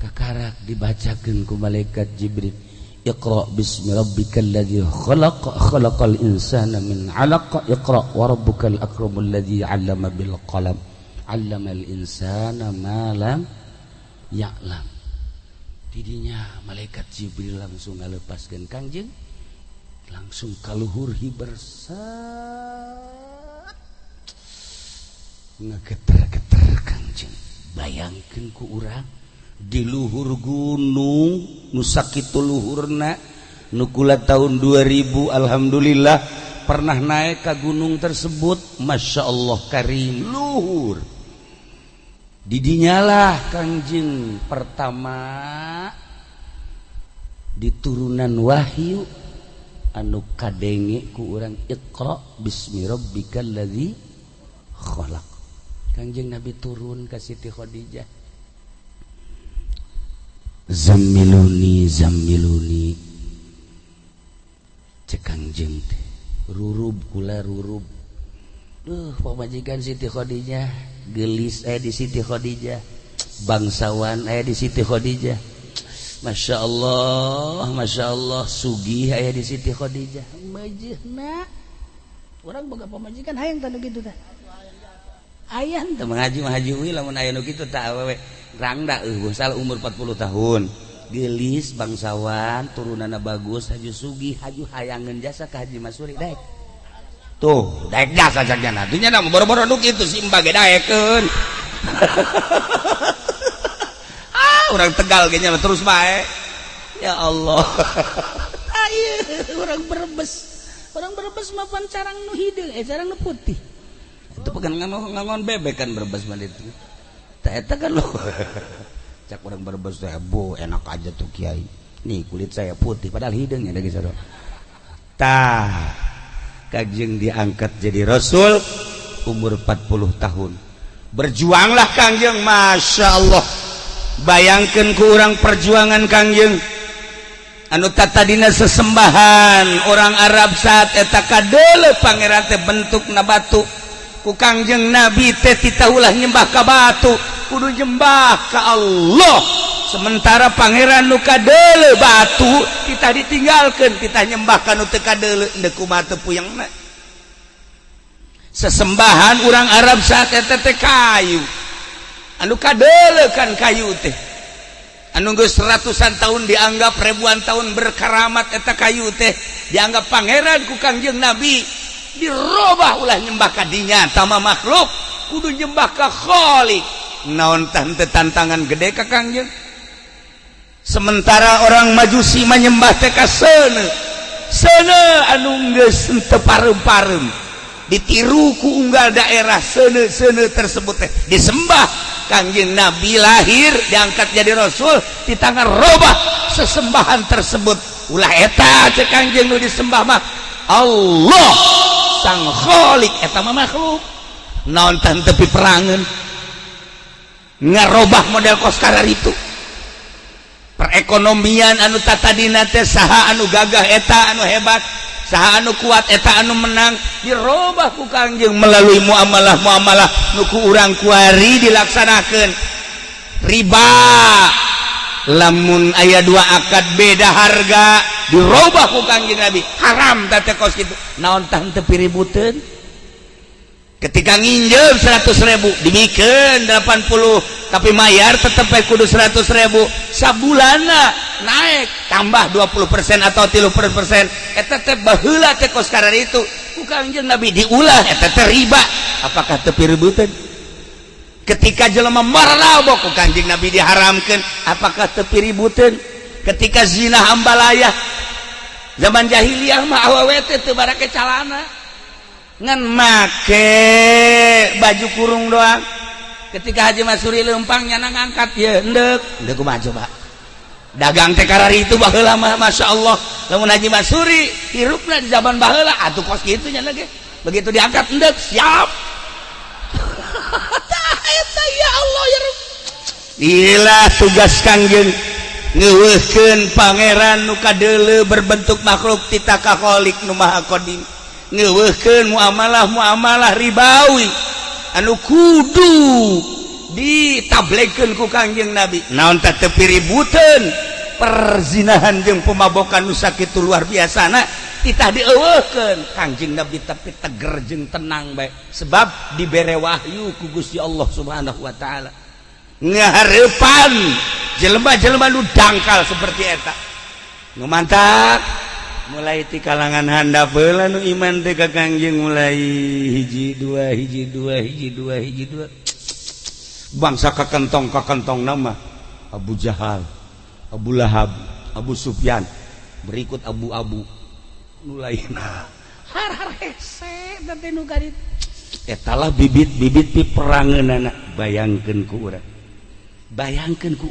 Speaker 2: kakarak dibacakeun ku malaikat Jibril Iqra bismi rabbikal ladzi khalaq khalaqal insana min 'alaq Iqra wa rabbukal akramul ladzi 'allama bil qalam 'allamal insana ma lam ya'lam didinya malaikat Jibril langsung ngalepaskeun Kangjeng langsung kaluhur hibersat ngageter-geter Kangjeng bayangkeun ku urang di luhur gunung nu sakitu luhurna nu kula tahun 2000 alhamdulillah pernah naik ke gunung tersebut Masya Allah karim luhur didinyalah Kangjeng pertama di turunan wahyu anu kadenge ku urang Iqra bismi rabbikal ladzi khalaq Kangjeng Nabi turun ka Siti Khadijah zammiluni cek Kangjeng teh rurub kula rurub pamajikan Siti Khadijah gelis di Siti Khadijah bangsawan di Siti Khadijah Masya Allah sugih aya di Siti Khadijah majehna urang boga pamajikan hayang tanu kitu teh aya teu ngaji mah haji we lamun aya nu kitu teh awewe rangda salah umur 40 tahun gelis bangsawan turunana bagus haju sugih haju hayangeun jasa ka Haji Masuri daek tuh daek jasa sakjana dunya na boro-boro nu kitu si embage daekeun urang Tegal ge nya terus bae ya Allah ayeuna urang Brebes mah pancarang nu hideung carang nu putih itu pegan ngangon bebek kan Brebes mah itu teh eta kan lo cak urang Brebes teh bu enak aja tuh kiai nih kulit saya putih padahal hidungnya da geus tah Kangjeng diangkat jadi rasul umur 40 tahun berjuanglah Kangjeng Masya Allah bayangkeun ku urang perjuangan Kangjeng anu tatadina sesembahan orang Arab saat eta kadeuleu pangeran teh bentukna batu ku Kangjeng Nabi teh titaulah nyembah ka batu kudu nyembah ka Allah sementara pangeran nu kadeuleu batu kita ditinggalkeun kita nyembah ka nu teu kadeuleu endeu kumaha teu puyengna sesembahan urang Arab saat eta teh kayu anu kadeuleu kan kayu teh anu geus ratusan tahun dianggap ribuan tahun berkaramat eta kayu teh dianggap pangeran ku Kangjeng Nabi dirobah ulah nyembah ka dinya tama makhluk kudu nyembah ka Khaliq naon tante tantangan gede ka Kangjeng sementara orang Majusi menyembah teh ka seuneu anu geus teu pareum-pareum ditiru ku unggal daerah seuneu tersebut teh disembah Kangjeng Nabi lahir diangkat jadi rasul di tangan robah sesembahan tersebut ulah eta cek Kangjeng nu disembah mah Allah sang Khaliq eta mah makhluk naon tan tepi perangan ngarobah model koskara itu perekonomian anu tatadina teh saha anu gagah eta anu hebat saha anu kuat eta anu menang dirobah ku Kangjeng melalui muamalah nuku urang kuari dilaksanakeun riba lamun aya dua akad beda harga dirobah ku Kangjeng Nabi haram teh kos kitu naon tah teu piributeun ketika nginjem 100.000 dibikeun 80 tapi mayar tetep kudu 100.000 sabulana naik tambah 20% atau 30% eta teh baheula teh kos karar itu ku Kangjeng Nabi diulah eta teh riba apakah teu piributeun ketika jelema marabok ku Kangjeng Nabi diharamkeun apakah teu piributeun ketika zina hambalayah zaman jahiliyah mah awewe teh teu barake calana ngan make baju kurung doang ketika Haji Masuri lempang nyana ngangkat ya endek kumaha coba dagang teh karari itu baheula mah Masya Allah lamun Haji Masuri hirupna di zaman baheula atuh kos kitu nya lagi begitu diangkat endek siap tah eta ya Allah ya Rabb ilah tugas Kangjeng ngeuweuhkeun pangeran nu kadeuleu berbentuk makhluk titaka kholik nu maha qadim ngeuweuhkeun muamalah ribawi anu kudu ditablegkeun ku Kangjeng Nabi naon teh teu piributeun perzinahan jeung pemabokan nu sakitu luar biasana itah dieuweuhkeun Kangjeng Nabi tapi teger jeung tenang bae sebab dibere wahyu ku Gusti Allah Subhanahu wa taala ngahareupan jelema-jelema nu dangkal seperti eta nu mantap mulai ti kalangan handap heula nu iman teh ka Kangjeng mulai hiji dua bangsa kakentong nama Abu Jahal Abu Lahab Abu Sufyan berikut Abu mulai har hese teh nu gadit eta lah bibit-bibit pi perangeunana bayangkeun ku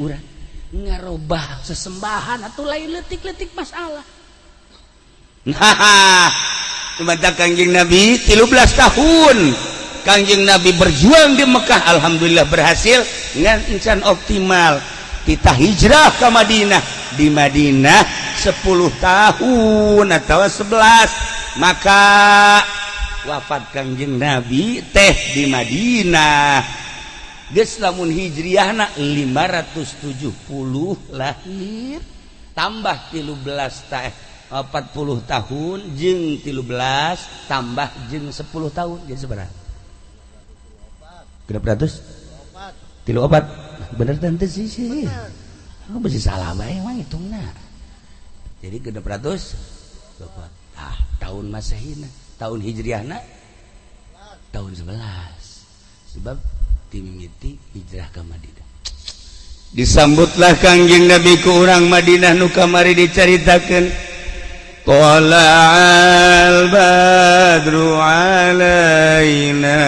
Speaker 2: urang ngarobah sesembahan atau lain letik-letik masalah. Nah, mata Kangjeng Nabi 13 tahun Kangjeng Nabi berjuang di Mekah, alhamdulillah berhasil dengan insan optimal. Kita hijrah ke Madinah, di Madinah 10 tahun atau 11, maka wafat Kangjeng Nabi teh di Madinah. Geus lamun hijriahna 570 lahir tambah 13 teh 40 tahun jeung 13 tambah jeung 10 tahun jadi sabaraha? 300? 34 bener tante sih aku masih salah bae mah hitungna jadi 600 tahun Masehina tahun hijriahna tahun 11 sebab timimiti hijrah ke Madinah. Disambutlah Kangjeng Nabi ku urang Madinah nu kamari dicaritakeun Tala'al badru alaina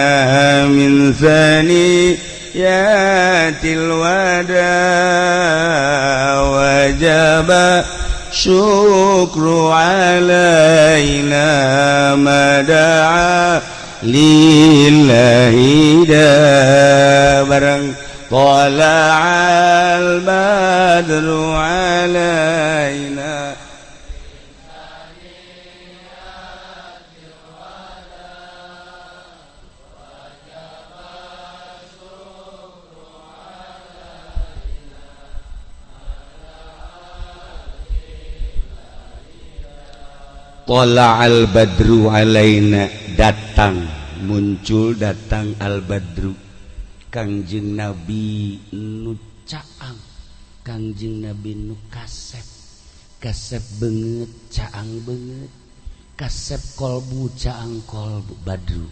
Speaker 2: min saniyatil wada wajaba syukru alaina mada'a lillahi da barang tala'al badru alaina tala'al badru alaina datang muncul datang al-badru Kangjeng Nabi nu caang Kangjeng Nabi nu kasep beungeut caang beungeut kasep kolbu caang kolbu badru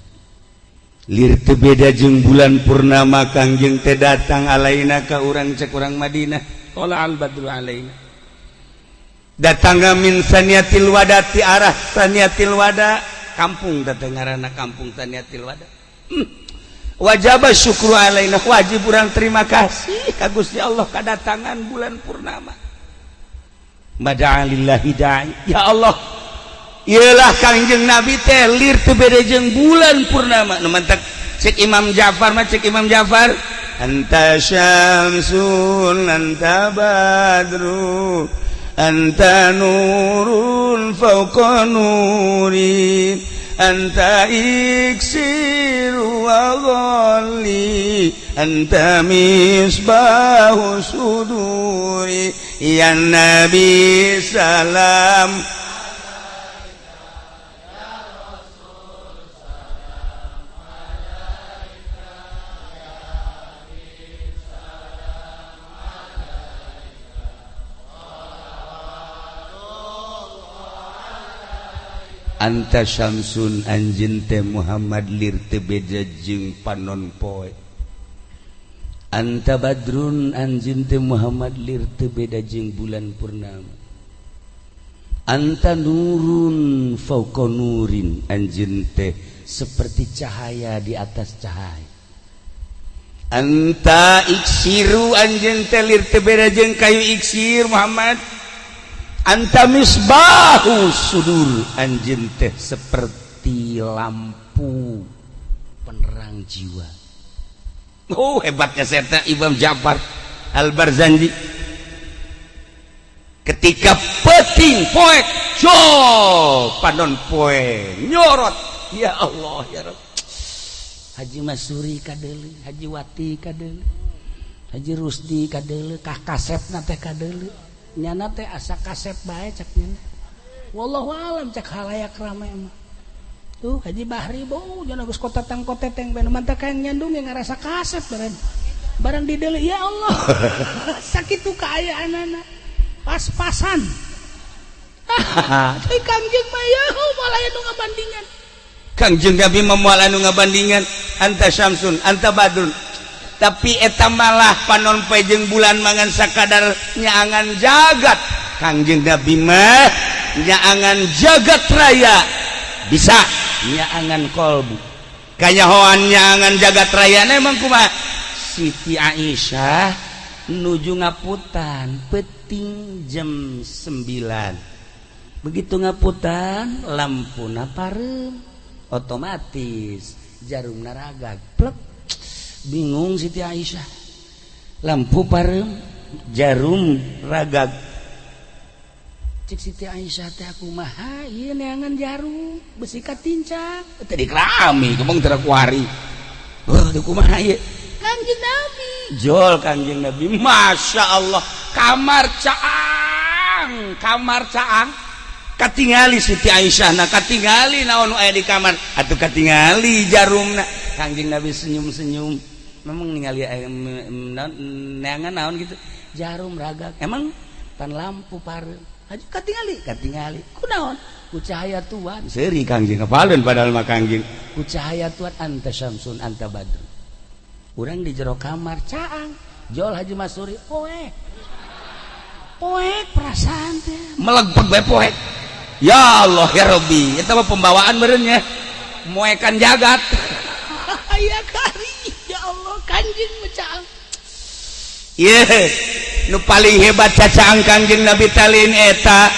Speaker 2: lir teu beda jeung bulan purnama Kangjeng teh datang alaina ka urang cek urang Madinah tala'al badru alaina datang min saniyatil wada ti arah saniyatil wada kampung datang ngaranna kampung Saniyatil Wada. Wajib syukru alaina wajib urang terima kasih ka Gusti Allah kadatangan bulan purnama. Mada'a lillahi da'i. Ya Allah, ialah Kangjeng Nabi teh lir teu beda jeung bulan purnama. Nu mantak cek Imam Ja'far mah cek Imam Ja'far anta syamsun anta badru anta nurun fawqa nuri anta iksiru wa ghalli anta misbahu suduri ya nabi salam anta syamsun anjeun teh Muhammad lir teu beda jeung panon poe anta badrun anjeun teh Muhammad lir teu beda jeung bulan purnama anta nurun fauqa nurin anjeun teh seperti cahaya di atas cahaya anta iksiru anjeun teh lir teu beda jeung kayu iksir Muhammad anta misbahu sudur anjeun teh seperti lampu penerang jiwa. Oh hebatnya saya Imam Ja'far Al-Barzanji ketika peting poek panon poe nyorot ya Allah ya Rabb Haji Masuri kadeuleu Haji Wati kadeuleu Haji Rusdi kadeuleu kah kasepna teh kadeuleu nyana teh asa kasep bae cek nyana wallahu alam cek halayak ramai mah tuh Haji Bahri bau jangan geus kota tangkoteteng ben mantap kaeng nyandung yang ngarasa kasep barang di deuleu ya Allah sakitu kaayaanana pas-pasan teh Kangjeng mah ya malah anu ngabandingan Kangjeng Nabi mah moal anu ngabandingan anta syamsun anta badrun tapi eta malah panon poe jeung bulan mangan sakadar nyaangan jagat Kangjeng Nabi mah nyaangan jagat raya bisa nyaangan kolbu kanyahoan nyaangan jagat raya emang kumaha Siti Aisyah nuju ngaputan peting jam 9 begitu ngaputan lampuna parem otomatis jarumna ragag plek bingung Siti Aisyah lampu parem jarum ragag cik Siti Aisyah teh aku mah ieu neangan jarum besi katincang teh dikrami kemong teu kuari teu kumaha ieu Kangjeng Nabi jol Kangjeng Nabi Masya Allah kamar caang katingali Siti Aisyah na katingali naon aya di kamar atuh katingali jarumna Kangjeng Nabi senyum-senyum memang ningali neangan naon gitu jarum ragag emang pan lampu parem aja katingali kunaon ku cahaya Tuhan seuri Kangjeng ngapaleun padahal mah Kangjeng ku cahaya Tuhan anta syamsun anta badrun urang di jero kamar caang jol Haji Masuri poek perasaan teh melegpeg bae poek ya Allah ya Rabbi eta mah pembawaan meureun nya moekan jagat aya kari ya Allah Kangjeng caang nu paling hebat cacaang Kangjeng Nabi talin eta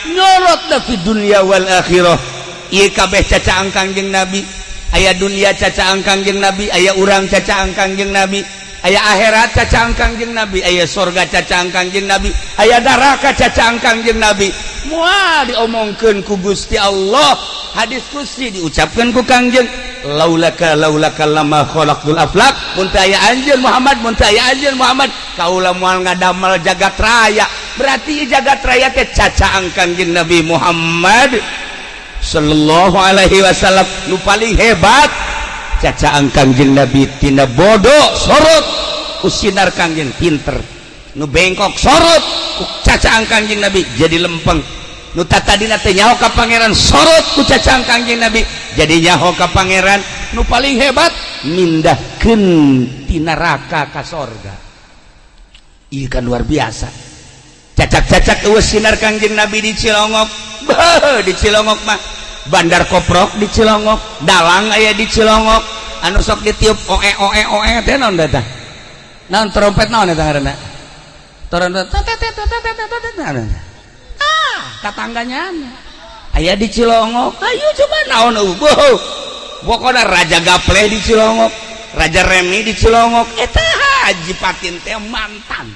Speaker 2: nyorot da fi dunya wal akhirah ieu kabeh cacaang Kangjeng Nabi aya dunia cacaang Kangjeng Nabi aya urang cacaang Kangjeng Nabi aya akhirat cacaang Kangjeng Nabi aya surga cacaang Kangjeng Nabi aya neraka cacaang Kangjeng Nabi moal diomongkeun ku Gusti Allah hadis qudsi diucapkeun ku Kangjeng laulaka lama khalaqtul aflaq mun teu aya anjeun Muhammad kaula moal ngadamel jagat raya berarti jagat raya teh cacaang Kangjeng Nabi Muhammad sallallahu alaihi wasallam nu paling hebat cacaang Kangjeng Nabi tina bodoh sorot ku sinar Kangjeng pinter nu bengkok sorot ku cacaang Kangjeng Nabi jadi lempeng nu tatadina teh nyaho ka pangeran sorot ku cacaang Kangjeng Nabi jadi nyaho ka pangeran nu paling hebat mindahkeun ti neraka ka sorga ieu kan luar biasa cacak-cacak eueuh sinar Kangjeng Nabi di Cilongok di Cilongok mah Bandar Koprok di Cilongok dalang aya di Cilongok anu sok ditiup oe teh naon tah naon trompet naon eta ngaranna trompet katangganya aya di Cilongok ayo coba naon pokona Raja Gapleh di Cilongok Raja Remi di Cilongok eta Haji Patin teh mantan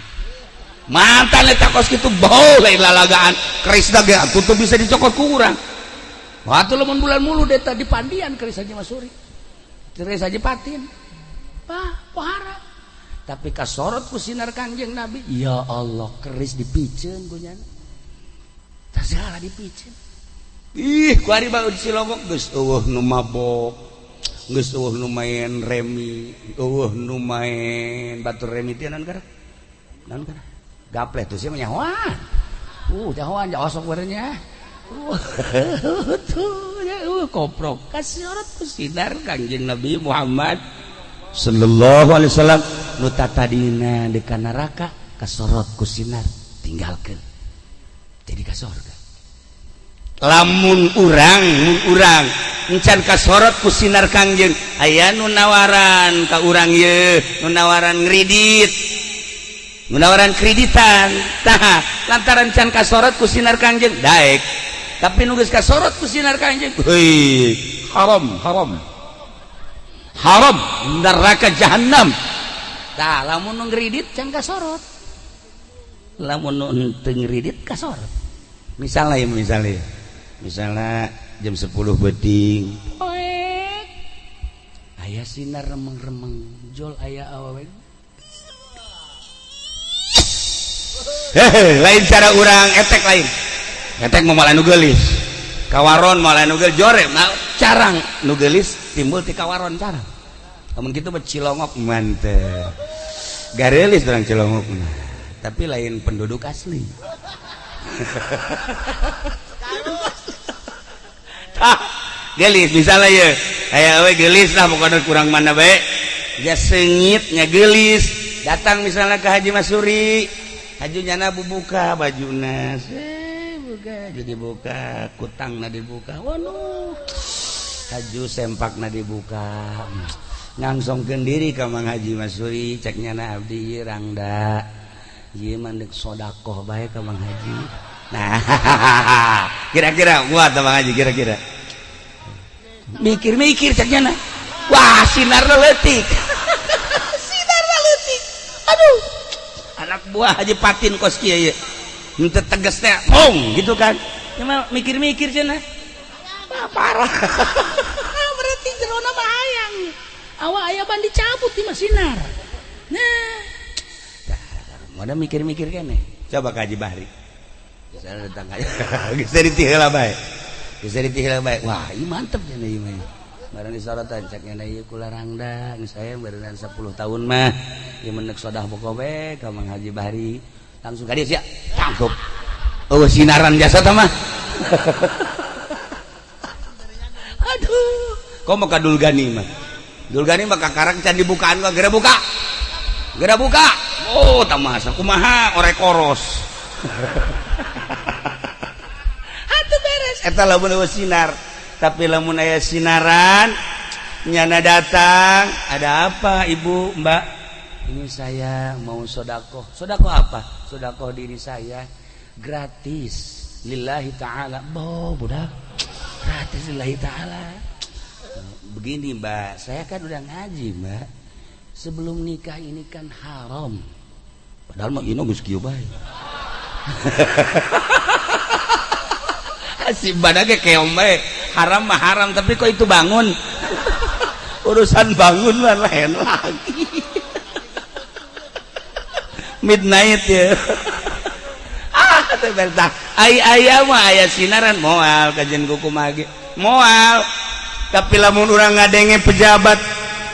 Speaker 2: mantan eta kos kitu boleh lalagaan keris dage tutup bisa dicokot ku urang waktu lamun bulan mulu deta di pandian keris Haji Masuri keris Haji Patin pohara tapi kasorot ku sinar Kangjeng Nabi ya Allah keris dipikeun ku nyana tah segala dipikeun ih ku ari bae di Cilongok geus eueuh nu mabok geus eueuh nu main remi eueuh nu main batur remi teh naon kana gapleh tuh sih nyahoan nyahoan jawasok berenya tuh koprok kasih orang ku sinar Kangjeng Nabi Muhammad sallallahu alaihi wasallam nu tatadina di kana neraka kasorot ku sinar tinggalkeun jadi ka surga lamun urang encan kasorot ku sinar Kangjeng aya nu nawaran ka urang ye nu nawaran ngridit menawaran kreditan tah lantaran can kasorot ku sinar Kangjeng daek tapi nu geus kasorot ku sinar Kangjeng heuy haram neraka jahanam tah lamun nu ngridit can kasorot lamun nu teu ngridit kasorot misalnya jam 10 beuting aya sinar remeng-remeng jol aya awewe lain cara urang etek lain etek mau malah nu geulis kawaron malah nu geul jore carang nu geulis timbul ti kawaron carang lamun kitu mah Cilongok mantep gareulis urang Cilongok tapi lain penduduk asli geulis misalnya ya aya we geulis lah pokona kurang mana bae ya seungit nya geulis datang misalnya ke Haji Masuri hajunyana bubuka bajuna buka jadi buka kutangna dibuka waduh haju sempakna dibuka ngangsongkeun diri ka Mang Haji Masuri cek nyana abdi rangda ieu mandek sedekah bae ka Mang Haji nah kira-kira buat Mang Haji kira-kira mikir-mikir cek nyana wah sinarna leutik aduh anak buah Haji Patin kos kieu ye henteu tegas teh pong gitu kan cuma mikir-mikir cenah parah berarti jerona bahayang awak aya ban dicabut di Sinar nah moda mikir-mikir keneh coba ka Haji Bahri saya datang aja geus ditihela bae wah ieu mantep cenah ieu mah barang disorotan cek nyana ieu kula rangda geus aya barengan 10 tahun mah ieu menek sodah bokobe ka Mang Haji Bahri langsung ka dieu sia cangkup eueuh sinaran jasa tah mah aduh komo ka Dulgani mah kakarang can dibukaan gua geura buka oh tah masa kumaha orek koros atuh beres eta lamun eueuh sinar tapi lamun aya sinaran nyana datang ada apa ibu mbak ini saya mau sodako apa sodako diri saya gratis lillahi ta'ala budak gratis lillahi ta'ala begini mbak saya kan udah ngaji mbak sebelum nikah ini kan haram padahal mah ino geus kieu bae si badage keong bae haram mah haram tapi kok itu bangun urusan bangun mah lain lagi midnight ya teh aya mah aya sinaran moal kajen kukumaha ge moal tapi lamun urang ngadenge pejabat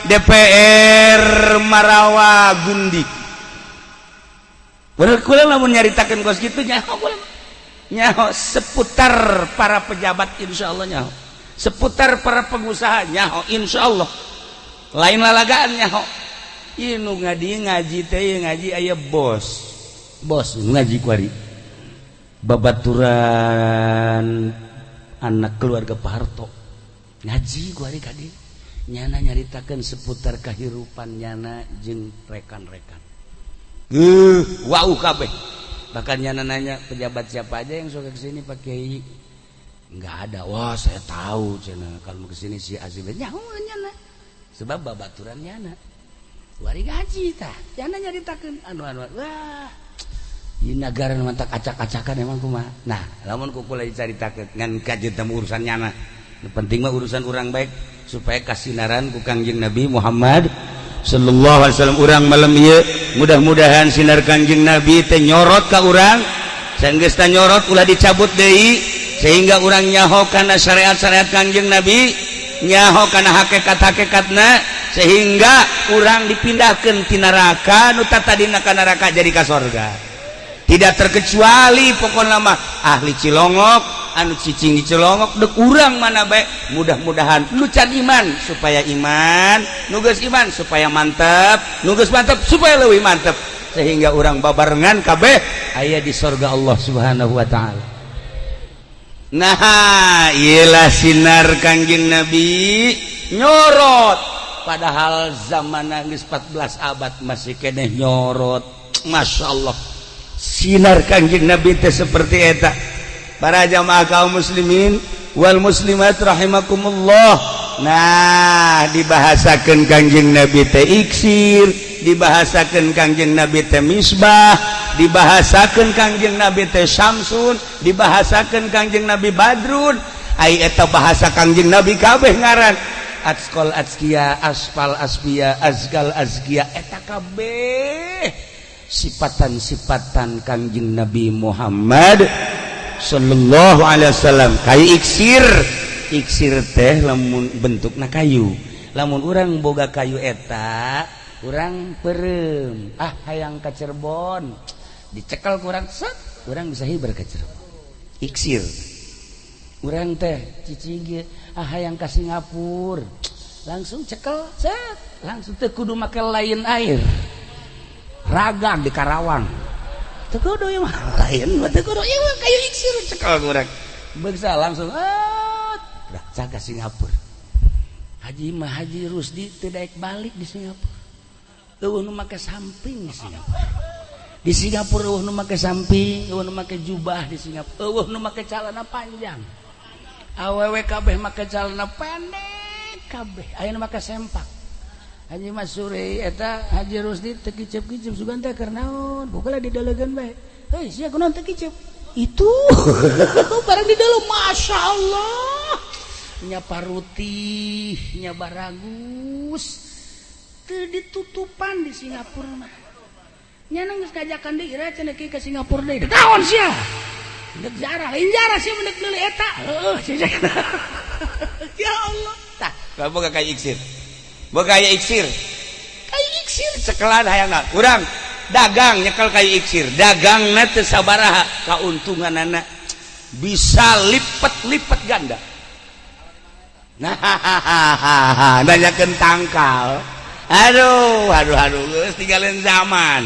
Speaker 2: DPR Marawa Gundik bener kula lamun nyaritakeun kos kitu nyaho seputar para pejabat insyaallah nyaho seputar para pengusaha nyaho insyaallah lain lalagaan nyaho ieu nu ngaji teh ngaji aya bos ngaji kuari babaturan anak keluarga Pak Harto ngaji kuari ka dieu nyana nyaritakeun seputar kahirupan nyana jeung rekan-rekan wau kabeh bahkan nyana nanya pejabat siapa aja yang suka kesini Pak Kiai nggak ada wah saya tahu cina kalau mau kesini si Azim nyaho nyana sebab babaturan nyana wari gaji tah nyana nyaritakeun anu wah di negara mantak acak-acakan emang kumaha. Nah, lamun kukula dicaritakeun ngan kajeut temu urusan nyana. Nu penting mah urusan urang baik supaya kasinaran ku Kangjeng Nabi Muhammad sallallahu alaihi wasallam urang malam ieu mudah-mudahan sinar Kangjeng Nabi teh nyorot ka urang saenggeus teh nyorot ulah dicabut deui sehingga urang nyaho kana syariat-syariat Kangjeng Nabi nyaho kana hakikat-hakikatna sehingga urang dipindahkeun ti neraka nu tadina ka neraka jadi ka surga. Tidak terkecuali pokokna mah ahli Cilongok anu cicing di Cilongok dek urang mana bae mudah-mudahan nu can iman supaya iman nu geus iman supaya mantep nu geus mantep supaya leuwih mantep sehingga urang babarengan kabeh aya di surga Allah Subhanahu wa taala. Nah, iyalah sinar Kangjeng Nabi nyorot padahal zamanna geus 14 abad masih keneh nyorot. Masyaallah. Sinar Kangjeng Nabi teh seperti eta. Para jamaah kaum muslimin wal muslimat rahimakumullah. Nah, dibahasakeun Kangjeng Nabi teh iksir, dibahasakeun Kangjeng Nabi teh misbah, dibahasakeun Kangjeng Nabi teh syamsun, dibahasakeun Kangjeng Nabi badrun. Ai eta bahasa Kangjeng Nabi kabeh ngaran. Atqal atskia, asfal asbiya, azgal azkia eta kabeh sifatan-sifatan Kangjeng Nabi Muhammad sallallahu alaihi wasallam. Kayu iksir teh lamun bentukna kayu, lamun urang boga kayu eta urang peureum hayang ka Cirebon dicekel ku urang set urang bisa hibar ka Cirebon. Iksir urang teh cicing hayang ka Singapura langsung cekel set langsung teh kudu make lain air Ragan di Karawang teu kudu ieu mah lain teu kudu ieu mah kayu iksir cekel urang beungsa langsung dah caga Singapura. Haji Rusdi teu daek balik di Singapura. Eueuh nu make samping di Singapura. Di Singapura eueuh nu make samping, eueuh nu make jubah di Singapura, eueuh nu make calana panjang. Awewe kabeh make calana pendek kabeh, aya nu make sempak. Haji Masuri eta Haji Rusdi teu kicep-kicep sugan teh keur naon? Bukala didalegeun bae. Heuh sia kunaon teu kicep? Itu barang di dalam Masya Allah nya paruti nya baragus teu ditutupan di Singapura mah nya geus kajakan deui ira cenah kieu ka Singapura deui naon sia deuk jarah lain jarah sia mendek leuli eta heuh sia ya Allah tah boga kayu iksir kayu iksir cekelan hayangna urang dagang nyekel kayu iksir dagangna teu sabaraha kauntunganana bisa lipat ganda. Nah nanyakeun tangkal aduh geus tinggalin zaman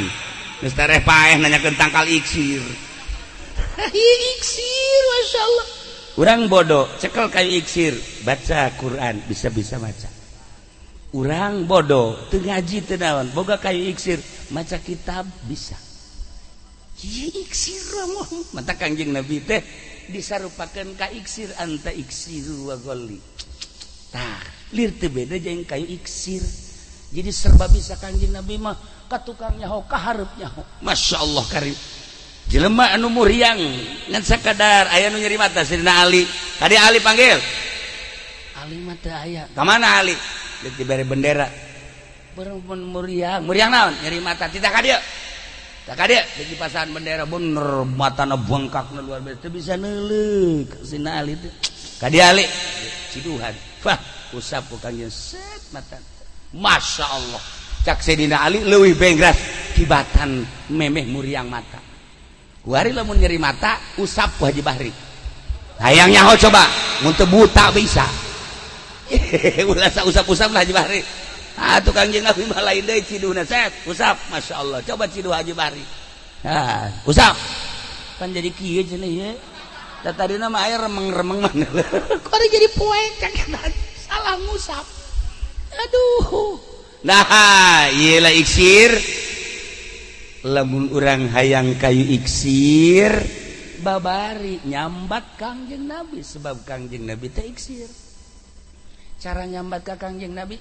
Speaker 2: geus tareh paeh nanyakeun tangkal iksir iksir masyaallah urang bodoh cekel kayu iksir baca Quran bisa maca urang bodoh teu ngaji teu naon boga kayu iksir maca kitab bisa iksir mah mata Kangjeng Nabi teh disarupakeun ka iksir anta iksiru wa ghalli tah lir teu beda jeung kayu iksir jadi serba bisa Kangjeng Nabi mah ka tukang nyaho ka hareup nyaho masyaallah karim jelema anu muriang ngan sakadar aya nu nyeri mata Sidina Ali tadi Ali panggil Ali mah teu aya ka mana Ali diberi bendera muriang naon nyeri mata tidak ka dieu di pasangan bendera bener matana bengkakna luar biasa bisa neuleuk Sidina Ali teh ka dieu Ali ciduhan wah usap ku Kangjeng set mata Masya Allah cak Sidina Ali leuwih bengras kibatan memeh muriang mata kuari lamun nyeri mata usap ku Haji Bahri hayang nyaho coba mun teu buta bisa ulah usap-usap lah Haji Bahri tuh Kangjeng Nabi mah lain deui ciduhna set usap Masya Allah coba ciduh Haji Bahri usap kan jadi kieu cenah ieu da tadina mah aya remeng-remeng mana kok jadi poek salah ngusap aduh nah ieu lah iksir lamun urang hayang kayu iksir babari nyambat Kangjeng Nabi sebab Kangjeng Nabi teh iksir. Cara nyambat ka Kangjeng Nabi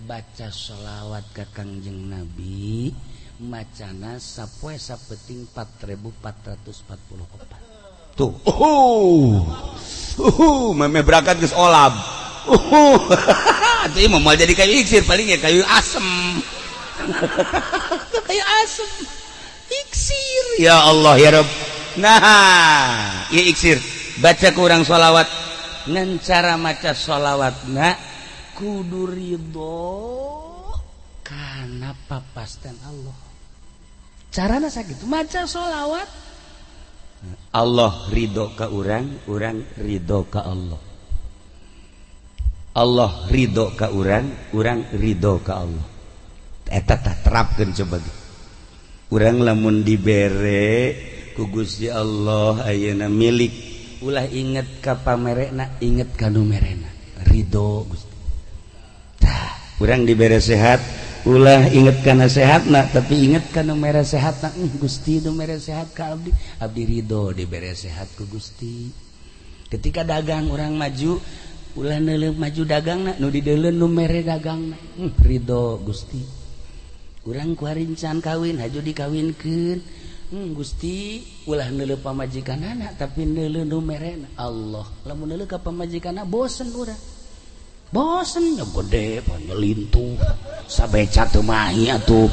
Speaker 2: baca sholawat ka Kangjeng Nabi macana sapoe sapeting 4444
Speaker 1: tuh meme berangkat geus olab atuh mah jadi kayu iksir paling ya kayu asem kayu asem iksir ya Allah ya Rabb. Nah ieu iksir baca ku urang sholawat ngan cara maca sholawatna kudu ridho kana papasten Allah. Carana sakitu maca sholawat Allah ridho ka urang ridho ka Allah. Allah ridho ka urang ridho ka Allah. Eta tah terapkeun coba. Urang lamun dibere ku Gusti Allah ayeuna milik ulah inget ka pamerena inget ka nu merena ridho Gusti. Tah urang dibere sehat ulah inget kana sehatna tapi inget kana mere sehatna Gusti nu mere sehat ka abdi ridho dibere sehat ku Gusti. Ketika dagang orang maju ulah neuleuh maju dagangna nu dideuleuh nu mere dagangna ridho Gusti. Urang ku harincan kawin haju dikawinkeun Gusti ulah neuleuh pamajikanana tapi neuleuh nu merena Allah. Lamun neuleuh ka pamajikanna bosen urang bosen nya gede panyelintuh sabeca teu mahi atuh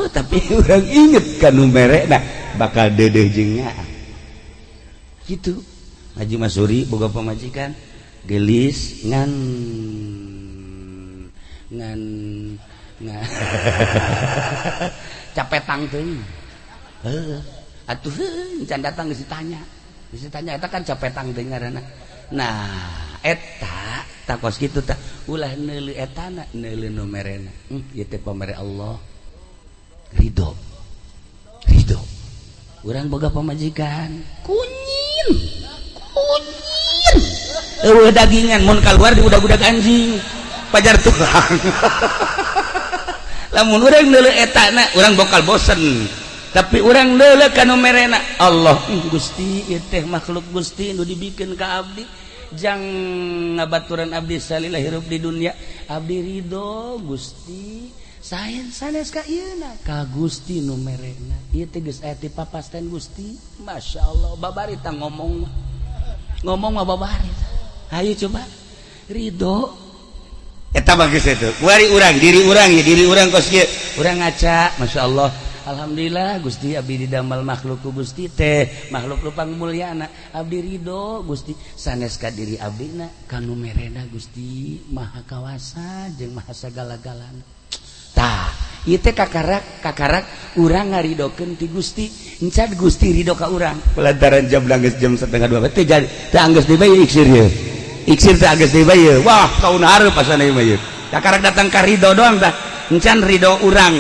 Speaker 1: tapi urang inget ka nu merena bakal deudeuh jeung nyaah kitu. Haji Masuri boga pamajikan gelis ngan capetang teuing atuh can datang geus ditanya eta kan capetang teuing ngaranna. Nah eta takos kitu tah ulah neuleuh etana neuleuh nu merena ieu teh pamere Allah ridho urang boga pamajikan kunyin eueuh dagingan mun kaluar di budak-budak anjing pajar tulang lamun urang neuleuh etana urang bakal bosen tapi urang neuleuh ka nu merena Allah Gusti ieu teh makhluk Gusti nu dibikeun ka abdi jang ngabaturan abdi salillah hirup di dunia abdi ridho Gusti saen sanes ka ieuna ka Gusti nu merena ieu teh geus aya ti papasten Gusti masyaallah babarita ngomong mah babarita ayo coba ridho eta bagus itu kuari urang diri urang kos kieu urang ngaca masyaallah alhamdulillah Gusti abdi didamel makhluk ku Gusti teh makhluk nu pangmulyana abdi ridho Gusti sanes ka diri abdina kanu merena Gusti maha kawasa jeung maha sagala-galana. Tah ieu teh kakarak urang ngaridokeun ti Gusti encan Gusti ridho ka urang lantaran jam geus jam 1:30 teh anggeus dibayar iksir ye iksir teh anggeus dibayar wah taun hareup asana ieu mah ye kakarak datang ka ridho doang tah encan ridho urang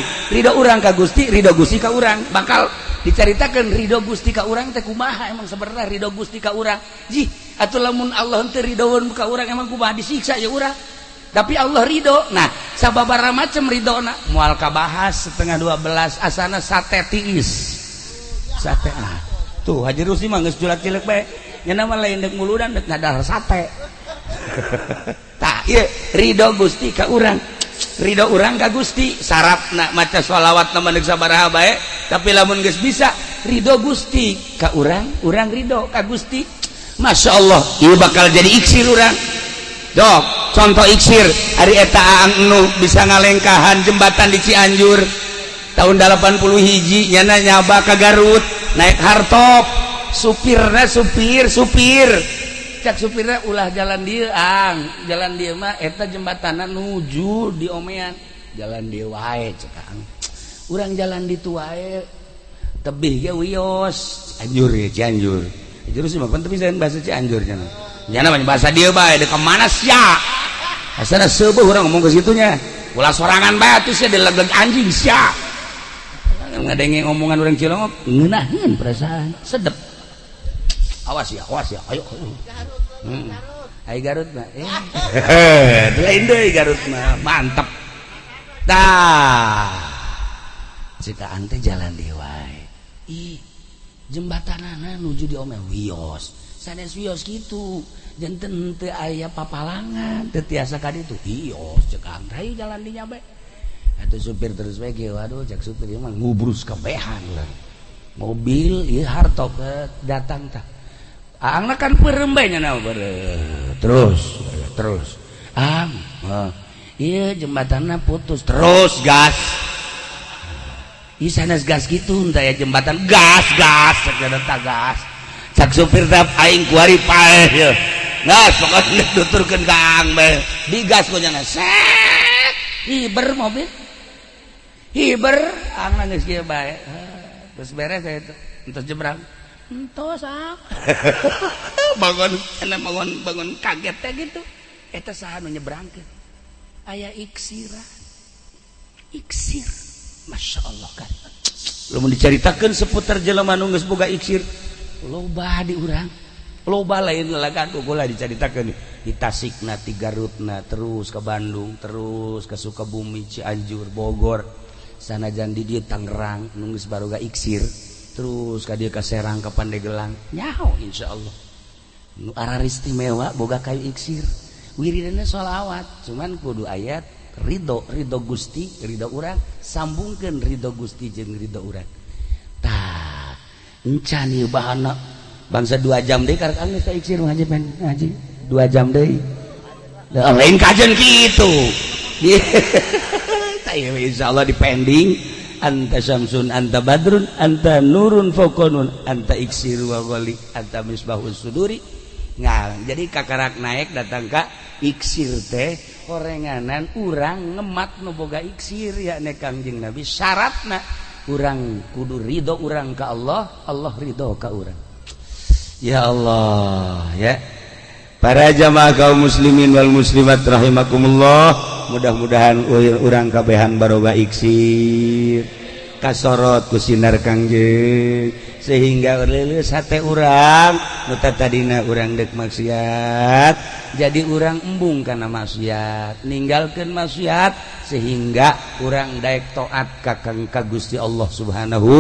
Speaker 1: ka Gusti ridho Gusti ka urang bakal dicaritakeun ridho Gusti ka urang teh kumaha emang sebenarnya ridho Gusti ka urang jih atuh lamun Allah teu ridhoeun ka urang emang kumaha disiksa ya urang tapi Allah ridho. Nah sababaraha macam ridhona moal kabahas 11:30 asana sate tiis sate tuh Haji Rusdi mah geus julak cileuk bae nya nama lain deuk muludan deuk ngadar sate tah ieu ridho Gusti ka urang ridho urang ka Gusti syaratna maca sholawat nama deuk sabaraha bae tapi lamun geus bisa ridho Gusti ka urang ridho ka Gusti masyaallah ieu bakal jadi iksir urang. Dok contoh iksir hari eta aang nu bisa ngalengkahan jembatan di Cianjur tahun 80 hiji nyana nyaba ka Garut naik hardtop supirna supir cak supirna ulah jalan dieu jalan dieu mah eta jembatanna nuju di omean jalan dieu wae cek urang jalan ditu wae tebih ge wios Cianjur terus mah pan teu bisa bahasa Cianjur cenah nya namanya bahasa dia bae de kemana sia asana seueuh urang ngomong ke situnya ulah sorangan bae atuh sia dileg-leg anjing sia ngadenge ngomongan urang Cilongok ngeunaheun perasaan sedep awas ya ayo ai Garut mah lain deui Garut mah mantep tah cikaan teh jalan deui wae ih jembatanana nuju di omel wios sanes wios gitu janten teu aya papalangan teu tiasa ka ditu wios cek hayu jalan di nya bae Atuh supir terus we ge waduh cek supir ieu mah ngubrus kabehan lah. Mobil ieu harto ke datang tah. Aangna kan peureum bae nya terus. Iya jembatannya putus terus gas. Iya sanes gas gitu entah ya jembatan gas segera gas. Cak supir tap aing kuari paeh ya. Gas pokoknya duturkeun ka aang bae. Digas ku nya set. Hiber mobil. Hiber aangna geus kieu bae. Terus beres saya itu. Entos jebrang. Entos bangun kaget teh gitu. Eta saha nu nyebrangkeun? Aya iksir, masya Allah kan. Lamun dicaritakeun seputar jelema nu geus boga iksir, loba di urang, loba lain lalagan ulah dicaritakeun di Tasikna, di Garutna, terus ke Bandung, terus ke Sukabumi, Cianjur, Bogor, sanajan di dieu Tangerang nu geus baroga iksir, terus ka dieu ka Serang, ka Pandeglang, nyaho insyaallah. Nu araris istimewa boga kayu iksir. Wiridana sholawat cuman kudu ayat ridho Gusti ridho urang sambungkeun ridho Gusti jeung ridho urang tah encan ieu bahana bangsa 2 jam deui karek geus ka iksir ngaji pen ngaji 2 jam deui lain kajen kitu tah ieu insyaallah dipending anta syamsun anta badrun anta nurun fauqanun anta iksiru wa ghali anta misbahus suduri. Nah, jadi kakarak naik datang ka iksir teh horenganan urang ngemat nu boga iksir ya ne Kangjeng Nabi syaratna urang kudu ridho urang ka Allah, Allah ridho ka urang. Ya Allah ya. Para jamaah kaum muslimin wal muslimat rahimakumullah, mudah-mudahan urang kabehan baroga iksir kasorot ku sinar Kangjeng sehingga leuleus hate urang nu tadina urang deuk maksiat jadi urang embung kana maksiat ninggalkeun maksiat sehingga urang daek taat ka Gusti Allah Subhanahu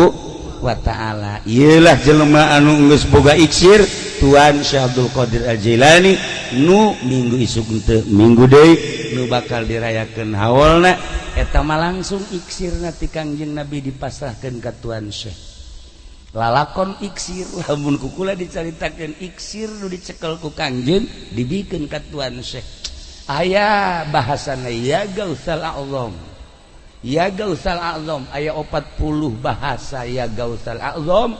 Speaker 1: wa taala. Ieulah jelema anu geus boga iksir Tuan Syekh Abdul Qadir Al-Jailani nu minggu isuk teu minggu deui nu bakal dirayakeun haulna eta mah langsung iksirna ti Kangjeng Nabi dipasrahkeun ka Tuan Syekh. Lalakon iksir lamun kukula dicaritakeun iksir nu dicekel ku Kangjeng dibikeun ka Tuan Syekh. Aya bahasana ya Gausal A'zam. Ya Gausal A'zam aya 40 bahasa ya Gausal A'zam.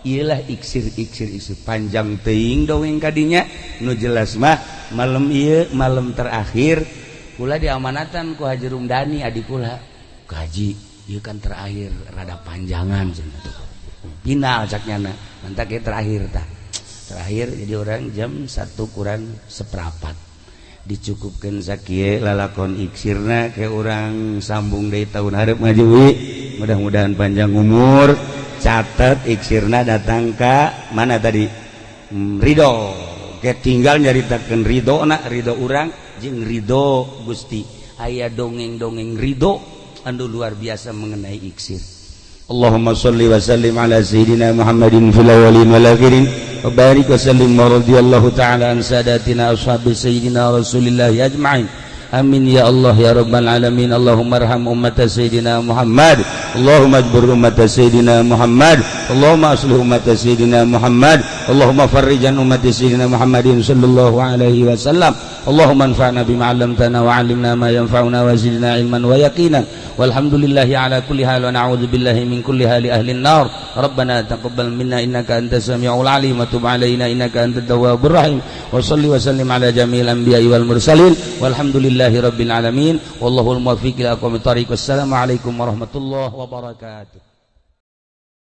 Speaker 1: Iyalah iksir-iksir panjang teuing dongeng kadinya nu jelas mah malam ieu malam terakhir kula diamanatan ku Haji Rumdani adik kula. Haji ieu kan terakhir rada panjangan cenah tuh. Final caknyana mantap ke terakhir jadi orang jam 1 kurang seperempat dicukupkan sakieu lalakon iksirna ke orang sambung dari tahun hareup ngaji mudah-mudahan panjang umur catat iksirna datang ka mana tadi ridho ke tinggal nyaritakeun ridho urang jeung ridho Gusti aya dongeng-dongeng ridho anu luar biasa mengenai iksir. Allahumma salli wa sallim ala sayyidina Muhammadin fil awwalin wal akhirin wa barik wa sallim wa radiyallahu ta'ala an sadatina ashabi sayyidina Rasulillah ajma'in. Amin ya Allah ya rabbal alamin. Allahumma arham ummata sayyidina Muhammad. Allahumma ajbur ummata sayyidina Muhammad. Allahumma aslih ummata sayyidina Muhammad. Allahumma farrijan ummati sayyidina Muhammadin sallallahu alaihi wasallam. Allahumma anfa'na bima 'allamtana wa 'allimna ma yanfa'una wa zidna ilman wa yaqinan. Walhamdulillahi ala kulli hal wa na'udzu billahi min kulli hali ahli an-nar. Rabbana taqabbal minna innaka antas samiul alim wa tub 'alaina innaka antat tawwabur rahim. Wa shalli wa sallim ala jami'il anbiya'i wal mursalin. Walhamdulillahi rabbil alamin. Wallahul muwaffiq ila aqwamit thariq. Wassalamu alaikum warahmatullahi wabarakatuh.